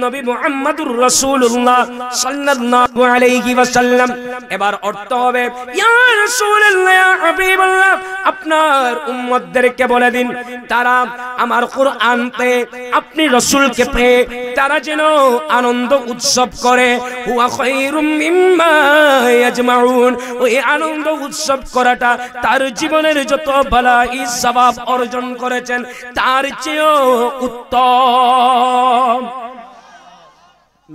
নবী মুহাম্মদুর রাসূলুল্লাহ সাল্লাল্লাহু আলাইহি ওয়াসাল্লাম। এবার অর্থ হবে, ইয়া রাসূলুল্লাহ, ইয়া হাবিবাল্লাহ, আপনার উম্মতদেরকে বলে দিন, তারা আমার কোরআন পে, আপনি রাসূলকে পে, তারা যেন আনন্দ উৎসব করে। হুয়া খায়রুম মিম্মা ইয়াজমাউন, ওই আনন্দ উৎসব করাটা তার জীবনের যত ভালাই সওয়াব অর্জন করেছেন তার চেয়েও উত্তম।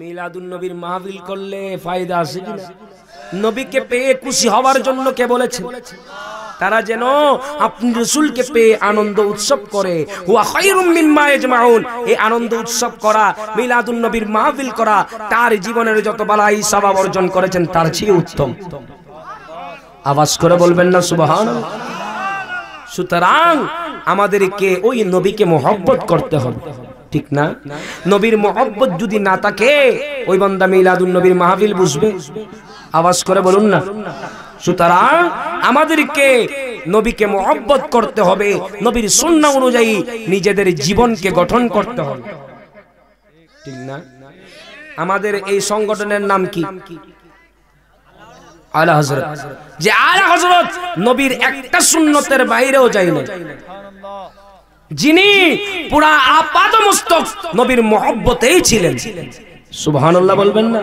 মিলাদুন নবীর মাহফিল করলে ফায়দা আছে কিনা? নবীকে পেয়ে খুশি হওয়ার জন্য কে বলেছেন? তারা যেন আপনি রাসূলকে পেয়ে আনন্দ উৎসব করে। হুয়া খায়রুম মিম্মা ইয়াজমাউন, এই আনন্দ উৎসব করা, মিলাদুন নবীর মাহফিল করা তার জীবনের যত ভালাই সওয়াব অর্জন করেছেন তার চেয়ে উত্তম। আওয়াজ করে বলবেন না সুবহানাল্লাহ। সুতরাং আমাদেরকে ওই নবীকে মহব্বত করতে হবে, ঠিক না? নবীর মহব্বত যদি না থাকে ওই বান্দা মিলাদুন নবীর মাহফিল বুঝবে? আওয়াজ করে বলুন না। সুতরাং আমাদেরকে নবীকে মহব্বত করতে হবে, নবীর সুন্নাহ অনুযায়ী নিজেদের জীবনকে গঠন করতে হবে, ঠিক না? আমাদের এই সংগঠনের নাম কি? আলা হযরত। যে আলা হযরত নবীর একটা সুন্নতের বাইরেও যায় না, যিনি পুরা আপাদমস্তক নবীর মহব্বতেই ছিলেন। সুবহানাল্লাহ বলবেন না?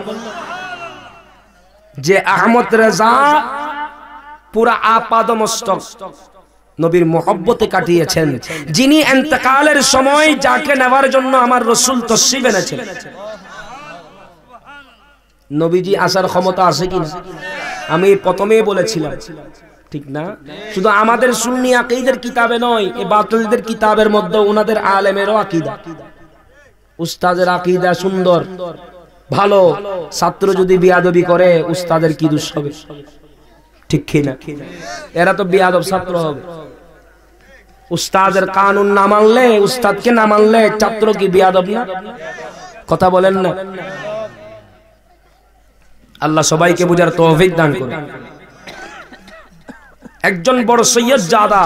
যে আহমদ রেজা পুরা আপাদমস্তক নবীর মহব্বতে কাটিয়েছেন, যিনি ইন্তেকালের সময় যাকে নেওয়ার জন্য আমার রাসূল তশরিফ এনেছেন। নবীজি আসার ক্ষমতা আছে কিনা? আমি প্রথমেই বলেছিলাম, ঠিক না? শুধু আমাদের সুন্নি আকীদার কিতাবে নয়, এই বাতিলদের কিতাবের মধ্যে ওনাদের আলেমেরও আকীদা, উস্তাদের আকীদা সুন্দর ভালো। ছাত্র যদি বিয়াদবি করে উস্তাদের কি দোষ হবে? ঠিক কি না? এরা তো বিয়াদব ছাত্র হবে। উস্তাদের কানুন না মানলে, উস্তাদকে না মানলে ছাত্র কি বিয়াদব না? কথা বলেন না? আল্লাহ সবাইকে বুঝার তৌফিক দান করুন। একজন বড় সৈয়দ জাদা,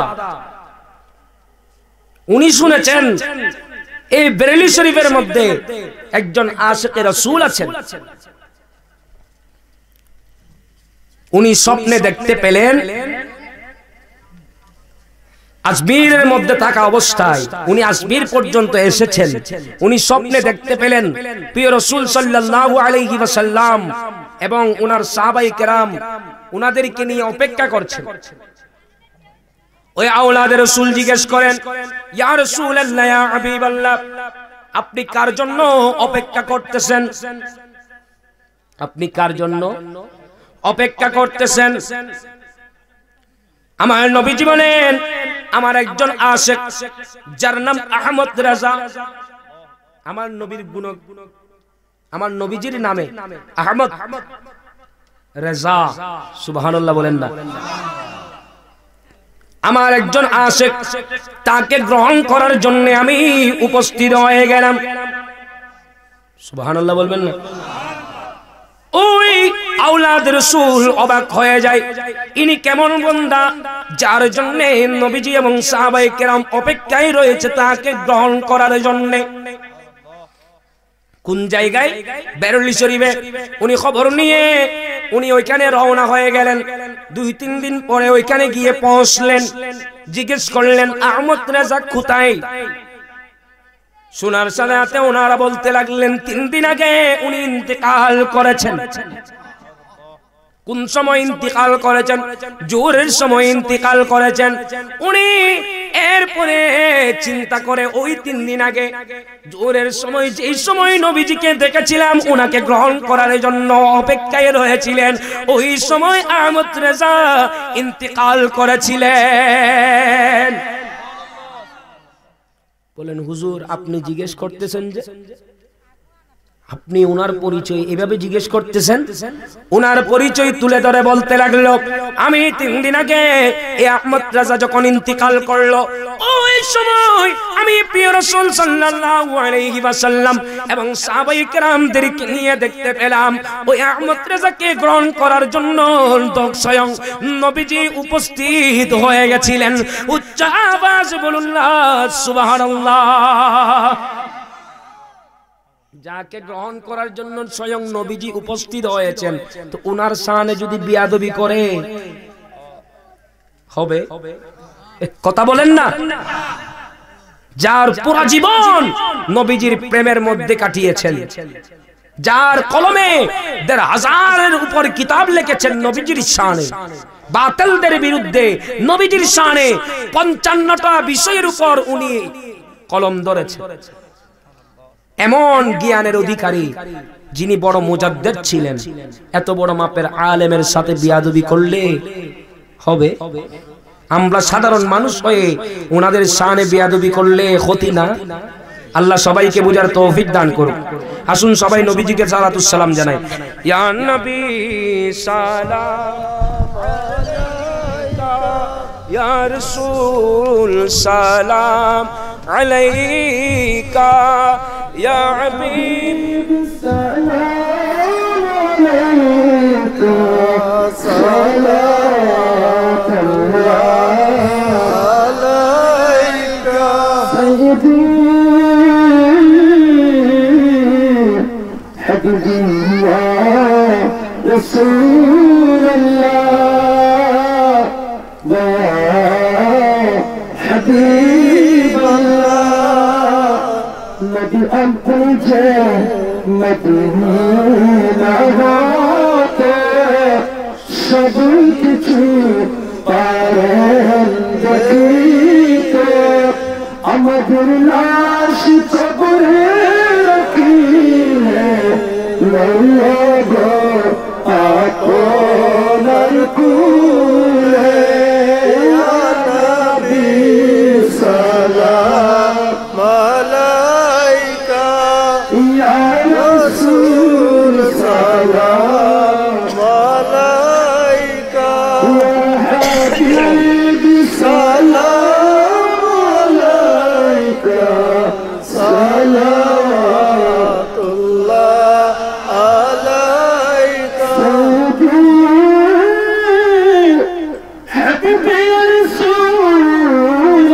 উনি শুনেছেন এই বেরেলি শরীফের মধ্যে একজন আশিকে রাসূল আছেন। উনি স্বপ্নে দেখতে পেলেন আজমিরের মধ্যে থাকা অবস্থায়, উনি আজমির পর্যন্ত এসেছেন, উনি স্বপ্নে দেখতে পেলেন প্রিয় রাসূল সাল্লাল্লাহু আলাইহি ওয়াসাল্লাম এবং ওনার সাহাবায়ে কেরাম ওনাদেরকে নিয়ে অপেক্ষা করছেন। ওই আওলাদের রাসূল জিজ্ঞেস করেন, ইয়া রাসূলুল্লাহ, ইয়া হাবিবাল্লাহ, আপনি কার জন্য অপেক্ষা করতেছেন? আপনি কার জন্য অপেক্ষা করতেছেন? আমার নবীজি বলেন, আমার একজন আশিক যার নাম আহমদ রেজা। আমার নবীর গুণ, আমার নবীজির নামে আহমদ রেজা। সুবহানাল্লাহ বলেন না? আমার একজন আশিক, তাকে গ্রহণ করার জন্য আমি উপস্থিত হয়ে গেলাম। সুবহানাল্লাহ বলবেন না? ওই আওলাদ রাসূল অবাক হয়ে যায়, ইনি কেমন বান্দা যার জন্য নবীজি এবং সাহাবায়ে কেরাম অপেক্ষায় রয়েছে তাকে গ্রহণ করার জন্য। কোন জায়গায়? বেরেলি শরীফে। উনি খবর নিয়ে উনি ওইখানে রওনা হয়ে গেলেন। 2-3 দিন পরে ওইখানে গিয়ে পৌঁছলেন। জিজ্ঞেস করলেন, আহমদ রেজা কোথায়? শোনার সাথে ওনারা বলতে লাগলেন, 3 দিন আগে উনি ইন্তেকাল করেছেন। কোন সময় ইন্তেকাল করেছেন? জোহরের সময় ইন্তেকাল করেছেন। উনি এরপরে চিন্তা করে ওই 3 দিন আগে জোহরের সময়, যেই সময় নবীজিকে দেখেছিলাম ওনাকে গ্রহণ করার জন্য অপেক্ষায় রয়েছিলেন, ওই সময় আহমদ রেজা ইন্তেকাল করেছিলেন। বলেন, হুজুর আপনি জিজ্ঞেস করতেছেন যে, আপনি ওনার পরিচয় এভাবে জিজ্ঞেস করতেছেন? ওনার পরিচয় তুলে ধরে বলতে লাগলো, আমি 3 দিন আগে এই আহমদ রেজা যখন ইন্তেকাল করলো, ওই সময় আমি প্রিয় রাসূল সাল্লাল্লাহু আলাইহি ওয়াসাল্লাম এবং সাহাবায়ে কেরামদেরকে নিয়ে দেখতে পেলাম ওই আহমদ রেজাকে গ্রহণ করার জন্য স্বয়ং নবীজি উপস্থিত হয়ে গেছিলেন। উচ্চ আওয়াজ বলুন না সুবহানাল্লাহ। যাকে গ্রহণ করার জন্য স্বয়ং নবীজি উপস্থিত হয়েছেন, তো ওনার শানে যদি বিয়াদবি করে হবে? কথা বলেন না? যার পুরো জীবন নবীজির প্রেমের মধ্যে কাটিয়েছেন, যার কলমে ১৫০০০-এর উপর কিতাব লিখেছেন নবীজির শানে, বাতিলদের বিরুদ্ধে নবীজির শানে ৫৫টা বিষয়ের উপর উনি কলম ধরেছেন। এমন জ্ঞানের অধিকারী যিনি বড় মুজাদ্দিদ ছিলেন, এত বড় মাপের আলেমের সাথে বিয়াদবি করলে হবে? আমরা সাধারণ মানুষ হয়ে ওনাদের শানে বিয়াদবি করলে ক্ষতি না? আল্লাহ সবাইকে বুঝার তৌফিক দান করুন। আসুন সবাই নবীজিকে সালাতুস সালাম জানাই। ইয়া নবী সালাম আলাইকা, ইয়া রাসূল সালাম আলাইকা, ইয়া হাবিব সালাম আলাইকা। يا رسول الله يا حبيب الله نبي أنت مدينة هاته সবই কিছু পারেন দেখিতে আমাদের লাশ কবরে রাখিলে লইয়া গো আপনার কুলে ইয়া নবী সালাম আলাইকা ইয়া রাসূল সালাম আলাইকা ইয়া হাবিবি সালাম আলাইকা সালাওয়াতুল্লাহ আলাইকা হাবিবি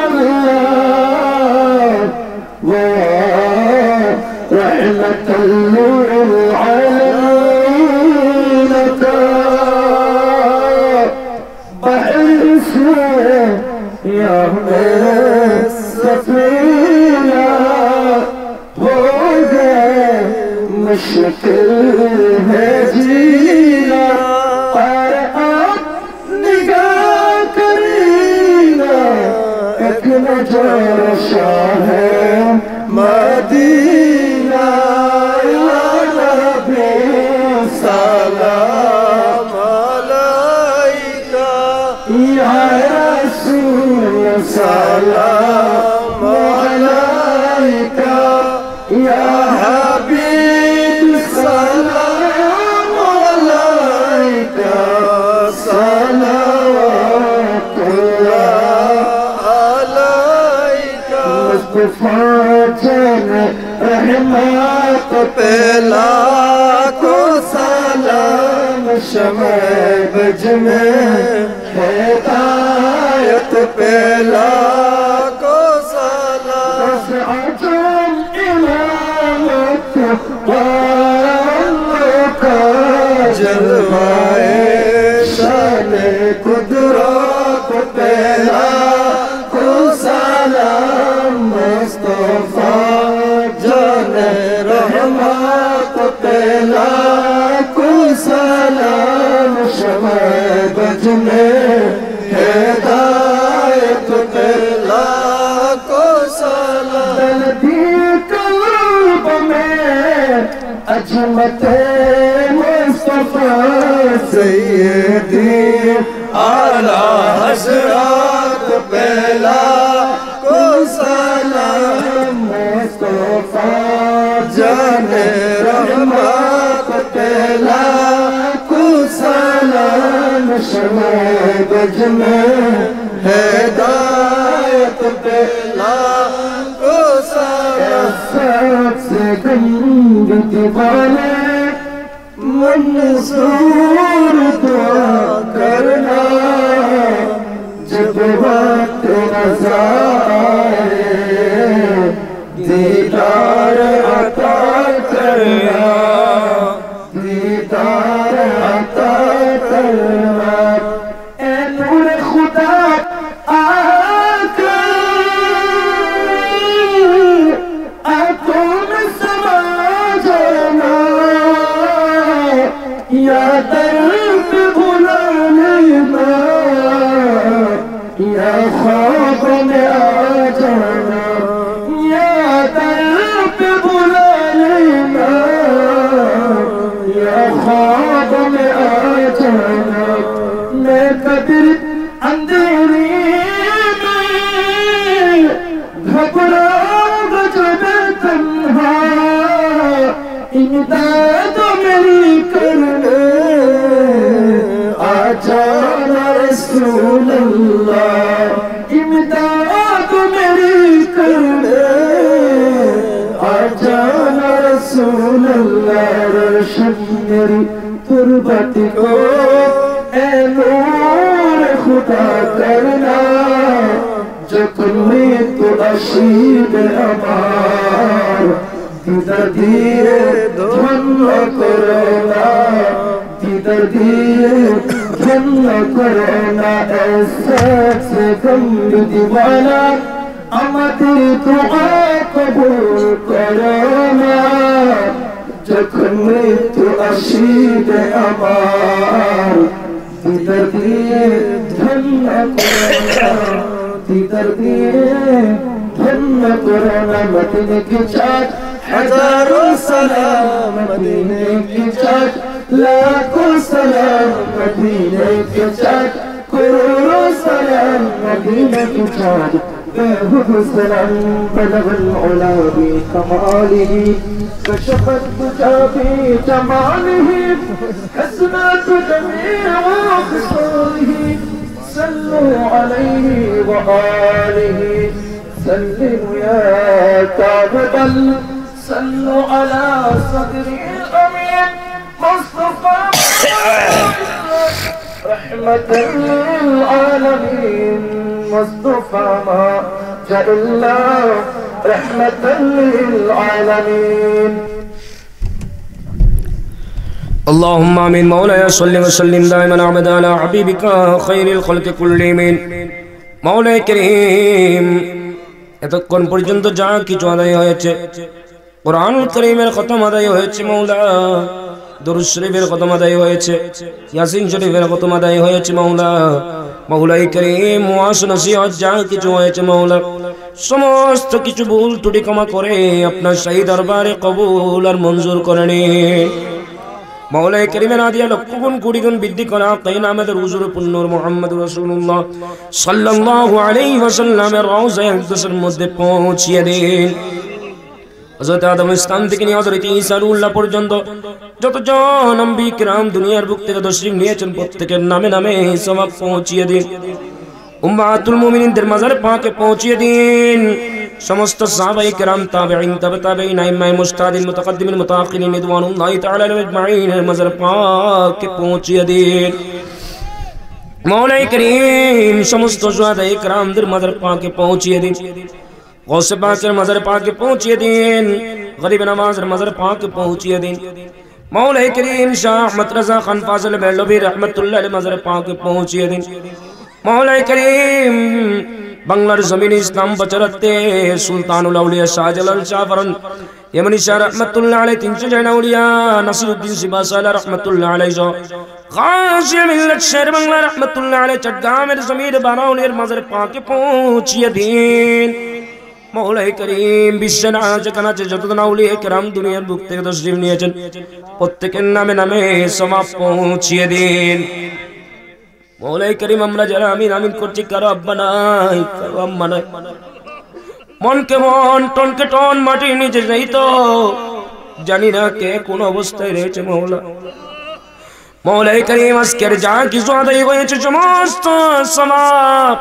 রাসূলুল্লাহ ওয়া রাহমাতুল লিল আলামিন بحر سے یا میرے سفینہ ہو گئے مشکل ہے جینا اور آپ نگاہ کرینا ایک نجاشا ہے مدینہ یا نبی سلام علیکہ یا رسول سلام علیکہ یا حبیب سلام علیکہ صلوات اللہ علیکہ مصطفیٰ جن رحمت پہ لاکھوں سلام شمع بج میں ہدایت پہ لاکھوں سلام عجم امامت کا جلوائے شان قدرت پہ لاکھوں سلام مصطفیٰ جان رحمت پہ لاکھوں سلام شمع بج میں ہدایت پہ لاکھوں سلام دلدی قلب میں عظمت مصطفیٰ سیدی اعلیٰ حضرات پہ لاکھوں سلام مصطفیٰ جان رحمت پہ لاکھوں سلام شمع بج میں ہدایت پہ لاکھوں سلام سب سے گنگتی والے منصور دعا کرنا جب وقت رضا آئے دیدار عطا کرنا دیدار عطا کرنا اے نور خدا آ کر آنکھوں میں سما جانا یا درد بھلا لینا یا خواب میں آ جانا یا درد بھلا لینا یا خواب میں آ جانا میں قدر اندھیری میں گھبراؤں جب تنہا امداد میری کرنے آ جانا رسول اللہ امداد میری کرنے آ جانا رسول اللہ روشن میری تربت کو اے نور خدا کرنا جو تمہیں تو اشیب امار দিদার দিয়ে ধন্য করো না, দিদার দিয়ে ধন্য করো না, এসে গম্ভ দিওয়ানা আমাদের দোয়া কবুল করো না, যখন মৃত্যু আসিবে আমার, দিদার দিয়ে ধন্য করো না, দিদার দিয়ে ধন্য করো না, মদিনে কি চাঁদ হাজারো সালাম, মদিনে কি চাঁদ লাখো সালাম, মদিনে কি চাঁদ করোড়ো সালাম, মদিনে কি চাঁদ বেহুদ সালাম, বলগল উলা বিকমালিহি কশফত দুজা বিজমালিহি হাসনাত জমিউ খিসালিহি সাল্লু আলাইহি ওয়া আলিহি سلموا يا كعبة صلوا على صدر الأمين مصطفى رحمة للعالمين مصطفى ما جاء الله رحمة للعالمين اللهم آمين مولاي صل وسلم دائما أبدا على حبيبك خير الخلق كلهم مولاي كريم এতক্ষণ পর্যন্ত যা কিছু আদায় হয়েছে, কোরআনুল কারীমের খতম আদায় হয়েছে মাওলা, দুরূদ শরীফের খতম আদায় হয়েছে, ইয়াসিন শরীফের খতম আদায় হয়েছে মাওলা, মাওলাই কারীম ওয়াজ নসিহত যা কিছু হয়েছে মাওলা, সমস্ত কিছু ভুল ত্রুটি ক্ষমা করে আপনার শাহী দরবারে কবুল আর মঞ্জুর করে নিন। মাওলাই কারীমের আদিয়া লক্ষ গুণ কোটি গুণ বৃদ্ধি করা কাইন আমাদের হুজুর পুণ্যর মুহাম্মদুর রাসূলুল্লাহ সাল্লাল্লাহু আলাইহি ওয়াসাল্লামের রওজা আকদাসের মধ্যে পৌঁছিয়ে দিন। হযরত আদম ইসলাম থেকে নিয়ে হযরত ঈসা রুহুল্লাহ পর্যন্ত যতজন নবী কিরাম দুনিয়ার বুক থেকে তশরীফ নিয়েছেন প্রত্যেকের নামে নামে সওয়াব পৌঁছিয়ে দিন। উম্মাতুল মুমিনিনদের মাজারে পাকে পৌঁছিয়ে দিন। সমস্ত সাহাবায়ে কেরাম তাবেঈন তাবে তাবেঈন আইম্মায়ে মুজতাহিদিন মুতাকাদ্দিমিন মুতাআখিরিন রিদওয়ানুল্লাহি তাআলা আলাইহিম আজমাইন মাজার পাকে পৌঁছিয়ে দিন। মাওলাই করিম সমস্ত শুহাদায়ে কেরামদের মাজার পাকে পৌঁছিয়ে দিন। গৌসে পাকের মাজার পাকে পৌঁছিয়ে দিন। গরিব নওয়াজের মাজার পাকে পৌঁছিয়ে দিন। মাওলাই করিম শাহ আহমদ রাজা খান ফাজল বেলবি রহমাতুল্লাহ আলাইহি মাজার পাকে পৌঁছিয়ে দিন। মাওলাই করিম বাংলার জমিনে ইসলাম বচরাতে সুলতানুল আউলিয়া শাহজালাল শাহ ফরন ইমানি শাহ রহমাতুল্লাহ আলাইহি 300 জন আউলিয়া নাসিরউদ্দিন সিবাসালা রহমাতুল্লাহ আলাইহি গাজী মিল্লাত শের বাংলা রহমাতুল্লাহ আলাইহি চট্টগ্রামের জমির বারাউনের মাজার পাকে পৌঁছিয়ে দিন। মাওলাই করিম বিশ্বের আনাচে যতজন আউলিয়া কেরাম দুনিয়ার বুক থেকে তশরীফ নিয়েছেন প্রত্যেকের নামে নামে সওয়াব পৌঁছিয়ে দিন। মাওলাই করিম আমরা যারা আমিন আমিন করছি কারো আব্বা নাই, কারো আম্মা নাই, মনকে মন টনকে টন মাটির নিচে যাই তো জানি না কে কোন অবস্থায় রয়েছে। মাওলা মাওলাই করিম আজকের যা কিছু আদায় হয়েছে সমস্ত সওয়াব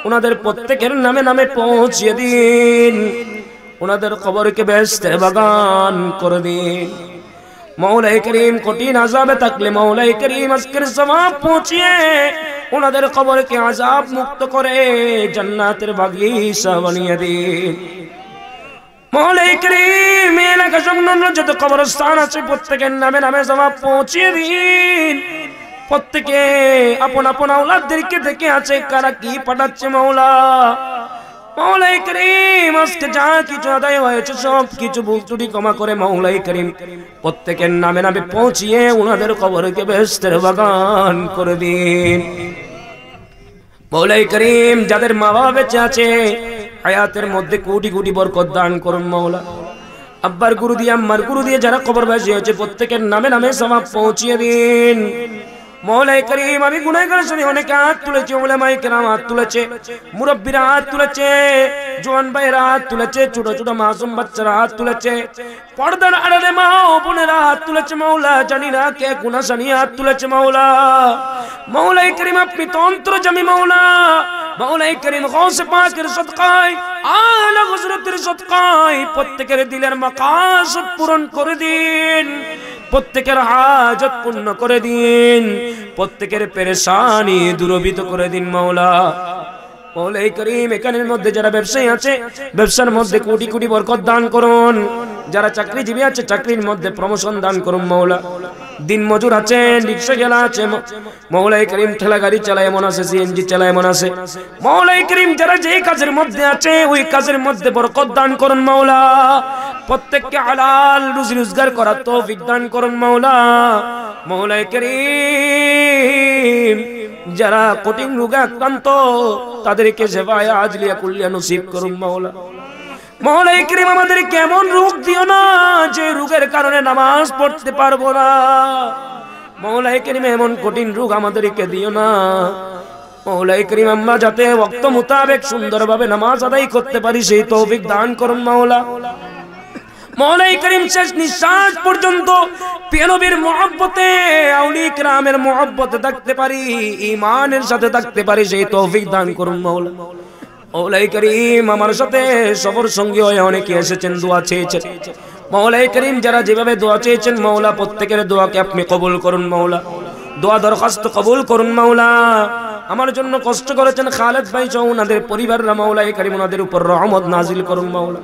ওনাদের প্রত্যেকের নামে নামে পৌঁছিয়ে দিন। ওনাদের কবরকে বেহেশতের বাগান করে দিন। মাওলাই করিম কঠিন আযাবে থাকলে মাওলাই করিম আজকের সওয়াব পৌঁছিয়ে ওনাদের কবরকে আযাব মুক্ত করে জান্নাতের বাগিচা বানিয়ে দিন। মাওলাই করিম এলাকা সংলগ্ন যত কবরস্থান আছে প্রত্যেকের নামে নামে সওয়াব পৌঁছিয়ে দিন। প্রত্যেকে আপন আপন আওলাদদেরকে দেখে আছে কারা কি পাঠাচ্ছে মাওলা। মাওলাই করিম আজকে যা কিছু আদায় হয়েছে সব কিছু ভুল ত্রুটি ক্ষমা করে মাওলাই করিম প্রত্যেকের নামে নামে পৌঁছিয়ে ওনাদের কবরকে বেহেশতের বাগান করে দিন। মাওলাই করিম যাদের মা বাবা বেঁচে আছে হায়াতের মধ্যে কোটি কোটি বরকত দান করুন মাওলা। আব্বার গুরু দিয়ে আম্মার গুরু দিয়ে যারা কবরবাসী হয়েছে প্রত্যেকের নামে নামে সওয়াব পৌঁছিয়ে দিন। মাওলাই করিম আমি গুনাহগার শুনি অনেকে হাত তুলেছে, উলামায়ে কেরাম হাত তুলেছে, মুরব্বিরা হাত তুলেছে, জওয়ান ভাইরা হাত তুলেছে, ছোট ছোট মাসুম বাচ্চারা হাত তুলেছে, পর্দার আড়ালে মা ও বোনেরা হাত তুলেছে মাওলা। জানি না কে গুনাহ জানি হাত তুলেছে মাওলা। মাওলাই করিম আপনি তো অন্তর্যামী মাওলা। মাওলাই করিম গৌসে পাকের সদকায় আলা হযরতের সদকায় প্রত্যেকের দিলের মাকাসদ পূরণ করে দিন। প্রত্যেকের হাজত পূর্ণ করে দিন। প্রত্যেকের পেরেশানি দূরীভূত করে দিন মাওলা। মওলাই করিম এখানের মধ্যে যারা ব্যবসায়ী আছে ব্যবসার মধ্যে কোটি কোটি বরকত দান করুন, যারা চাকরিজীবী আছে চাকরির মধ্যে প্রমোশন দান করুন মাওলা, দিন মজুর আছেন রিকশা গেলা আছে মওলাই করিম ঠেলা গাড়ি চালায় এমন আছে, সিএনজি চালায় এমন আছে, মওলাই করিম যারা যেই কাজের মধ্যে আছে ওই কাজের মধ্যে বরকত দান করুন মাওলা, প্রত্যেককে হালাল রুজি রোজগার করার তৌফিক দান করুন মাওলা। মওলাই করিম যারা কঠিন রোগে আক্রান্ত তাদেরকে সেবায় আজলিয়া কুল্লিয়া নসিব করুন মাওলা। মওলাই করিম আমাদের কেমন রোগ দিও না যে রোগের কারণে নামাজ পড়তে পারবো না, মওলাই করিম এমন কঠিন রোগ আমাদেরকে দিও না। মওলাই করিম আমরা যাতে ওয়াক্ত মোতাবেক সুন্দরভাবে নামাজ আদায় করতে পারি সেই তৌফিক দান করুন মাওলা। মওলাই করিম শেষ নিঃশ্বাস পর্যন্ত প্রিয় নবীর মহব্বতে আউলিয়া কিরামের মহব্বতে থাকতে পারি, ঈমানের সাথে থাকতে পারি সেই তৌফিক দান করুন মাওলা। মওলাই করিম আমার সাথে সফর সঙ্গী হয়ে অনেকে এসেছেন দোয়া চেয়েছেন, মওলাই করিম যারা যেভাবে দোয়া চেয়েছেন মাওলা প্রত্যেকের দোয়াকে আপনি কবুল করুন মাওলা, দোয়া দরখাস্ত কবুল করুন মাওলা। আমার জন্য কষ্ট করেছেন খালেদ ভাই সহ ওনাদের পরিবাররা মওলাই করিম ওনাদের উপর রহমত নাজিল করুন মাওলা,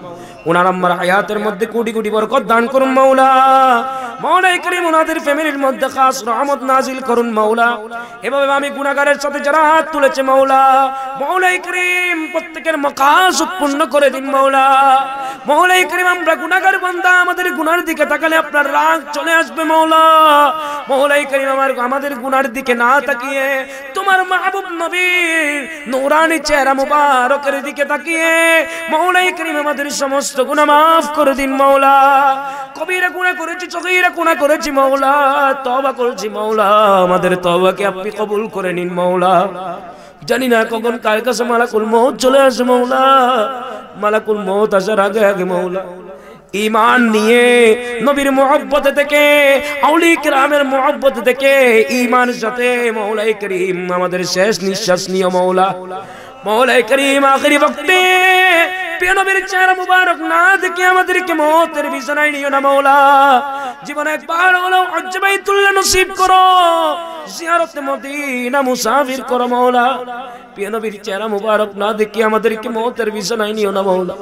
ওনার আম্মার হায়াতের মধ্যে কোটি কোটি বরকত দান করুন মাওলা। মওলাই করিম ওনাদের ফ্যামিলির মধ্যে খাস রহমত নাজিল করুন মাওলা। এভাবে আমি গুনাহগারের সাথে যারা হাত তুলেছে মাওলা, মওলাই করিম প্রত্যেকের মাকাসদ পূর্ণ করে দিন মাওলা। মওলাই করিম আমরা গুনাহগার বান্দা, আমাদের গুনার দিকে তাকালে আপনার রাগ চলে আসবে মাওলা। মওলাই করিম আমাদের গুনার দিকে না তাকিয়ে তোমার মাহবুব নবীর নূরানি চেহারা মুবারকের দিকে তাকিয়ে মওলাই করিম আমাদের সমস্ত গুনাহ মাফ করে দিন মাওলা। কবিরা গুনাহ করেছি, সগীরা গুনাহ করেছি মাওলা, তওবা করেছি মাওলা, আমাদের তওবাকে আপনি কবুল করে নিন মাওলা। জানি না কখন কার কাছে মালাকুল মউত চলে আসে মাওলা, মালাকুল মউত আসার আগে আগে মাওলা ঈমান নিয়ে নবীর মহব্বত থেকে আউলিয়া কিরামের মহব্বত থেকে ঈমানের সাথে মওলাই করিম আমাদের শেষ নিঃশ্বাস নিও মাওলা। মওলাই করিম আখেরি ওয়াক্তে প্রিয় নবীর চেহারা মুবারক না দেখে আমাদেরকে মওতের বিছানায় নিও না মাওলা। জীবনে একবার হলেও হজ্জ বাইতুল্লাহ নসিব করো, জিয়ারত মদিনা মুসাফির করো মাওলা। প্রিয় নবীর চেহারা মুবারক না দেখে আমাদেরকে মওতের বিছানায় নিও না মাওলা।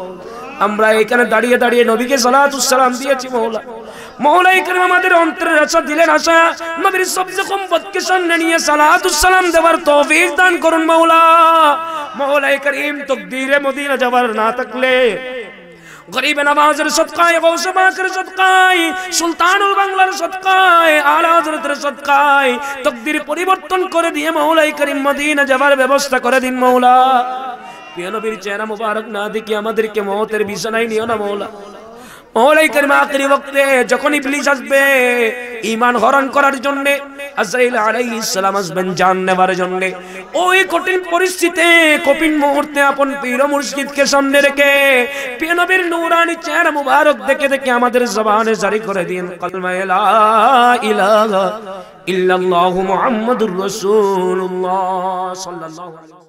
আমরা এখানে দাঁড়িয়ে দাঁড়িয়ে নবীকে সালাতুস সালাম দিয়েছি মাওলা। মওলাই করিম আমাদের অন্তরের আশা দিলেন আশা নবীর সবচেয়ে সম্পদকে সামনে নিয়ে সালাতুস সালাম দেওয়ার তৌফিক দান করুন মাওলা। মওলাই করিম তাকদীরে মদিনা যাবার না থাকলে গরিব নওয়াজের সদকায়, গৌসে পাকের সদকায়, সুলতানুল বাংলার সদকায়, আলা হযরতের সদকায় তাকদীর পরিবর্তন করে দিয়ে মওলাই করিম মদিনা যাবার ব্যবস্থা করে দিন মাওলা। প্রিয় নবীর চেহারা মুবারক না দেখে আমাদেরকে মওতের বিছানায় নিও না মাওলা। মওলাই করিম আখেরি ওয়াক্তে যখন ইবলিস আসবে ঈমান হরণ করার জন্য, আজরাইল আলাইহিস সালাম আসবেন জান নেবার জন্য, ওই কঠিন পরিস্থিতিতে কঠিন মুহূর্তে আপন পীর মুর্শিদকে সামনে রেখে প্রিয় নবীর নূরানি চেহারা মুবারক দেখে দেখে আমাদের জবানে জারি করে দিন কালমা লা ইলাহা ইল্লাল্লাহু মুহাম্মাদুর রাসূলুল্লাহ সাল্লাল্লাহু আলাইহি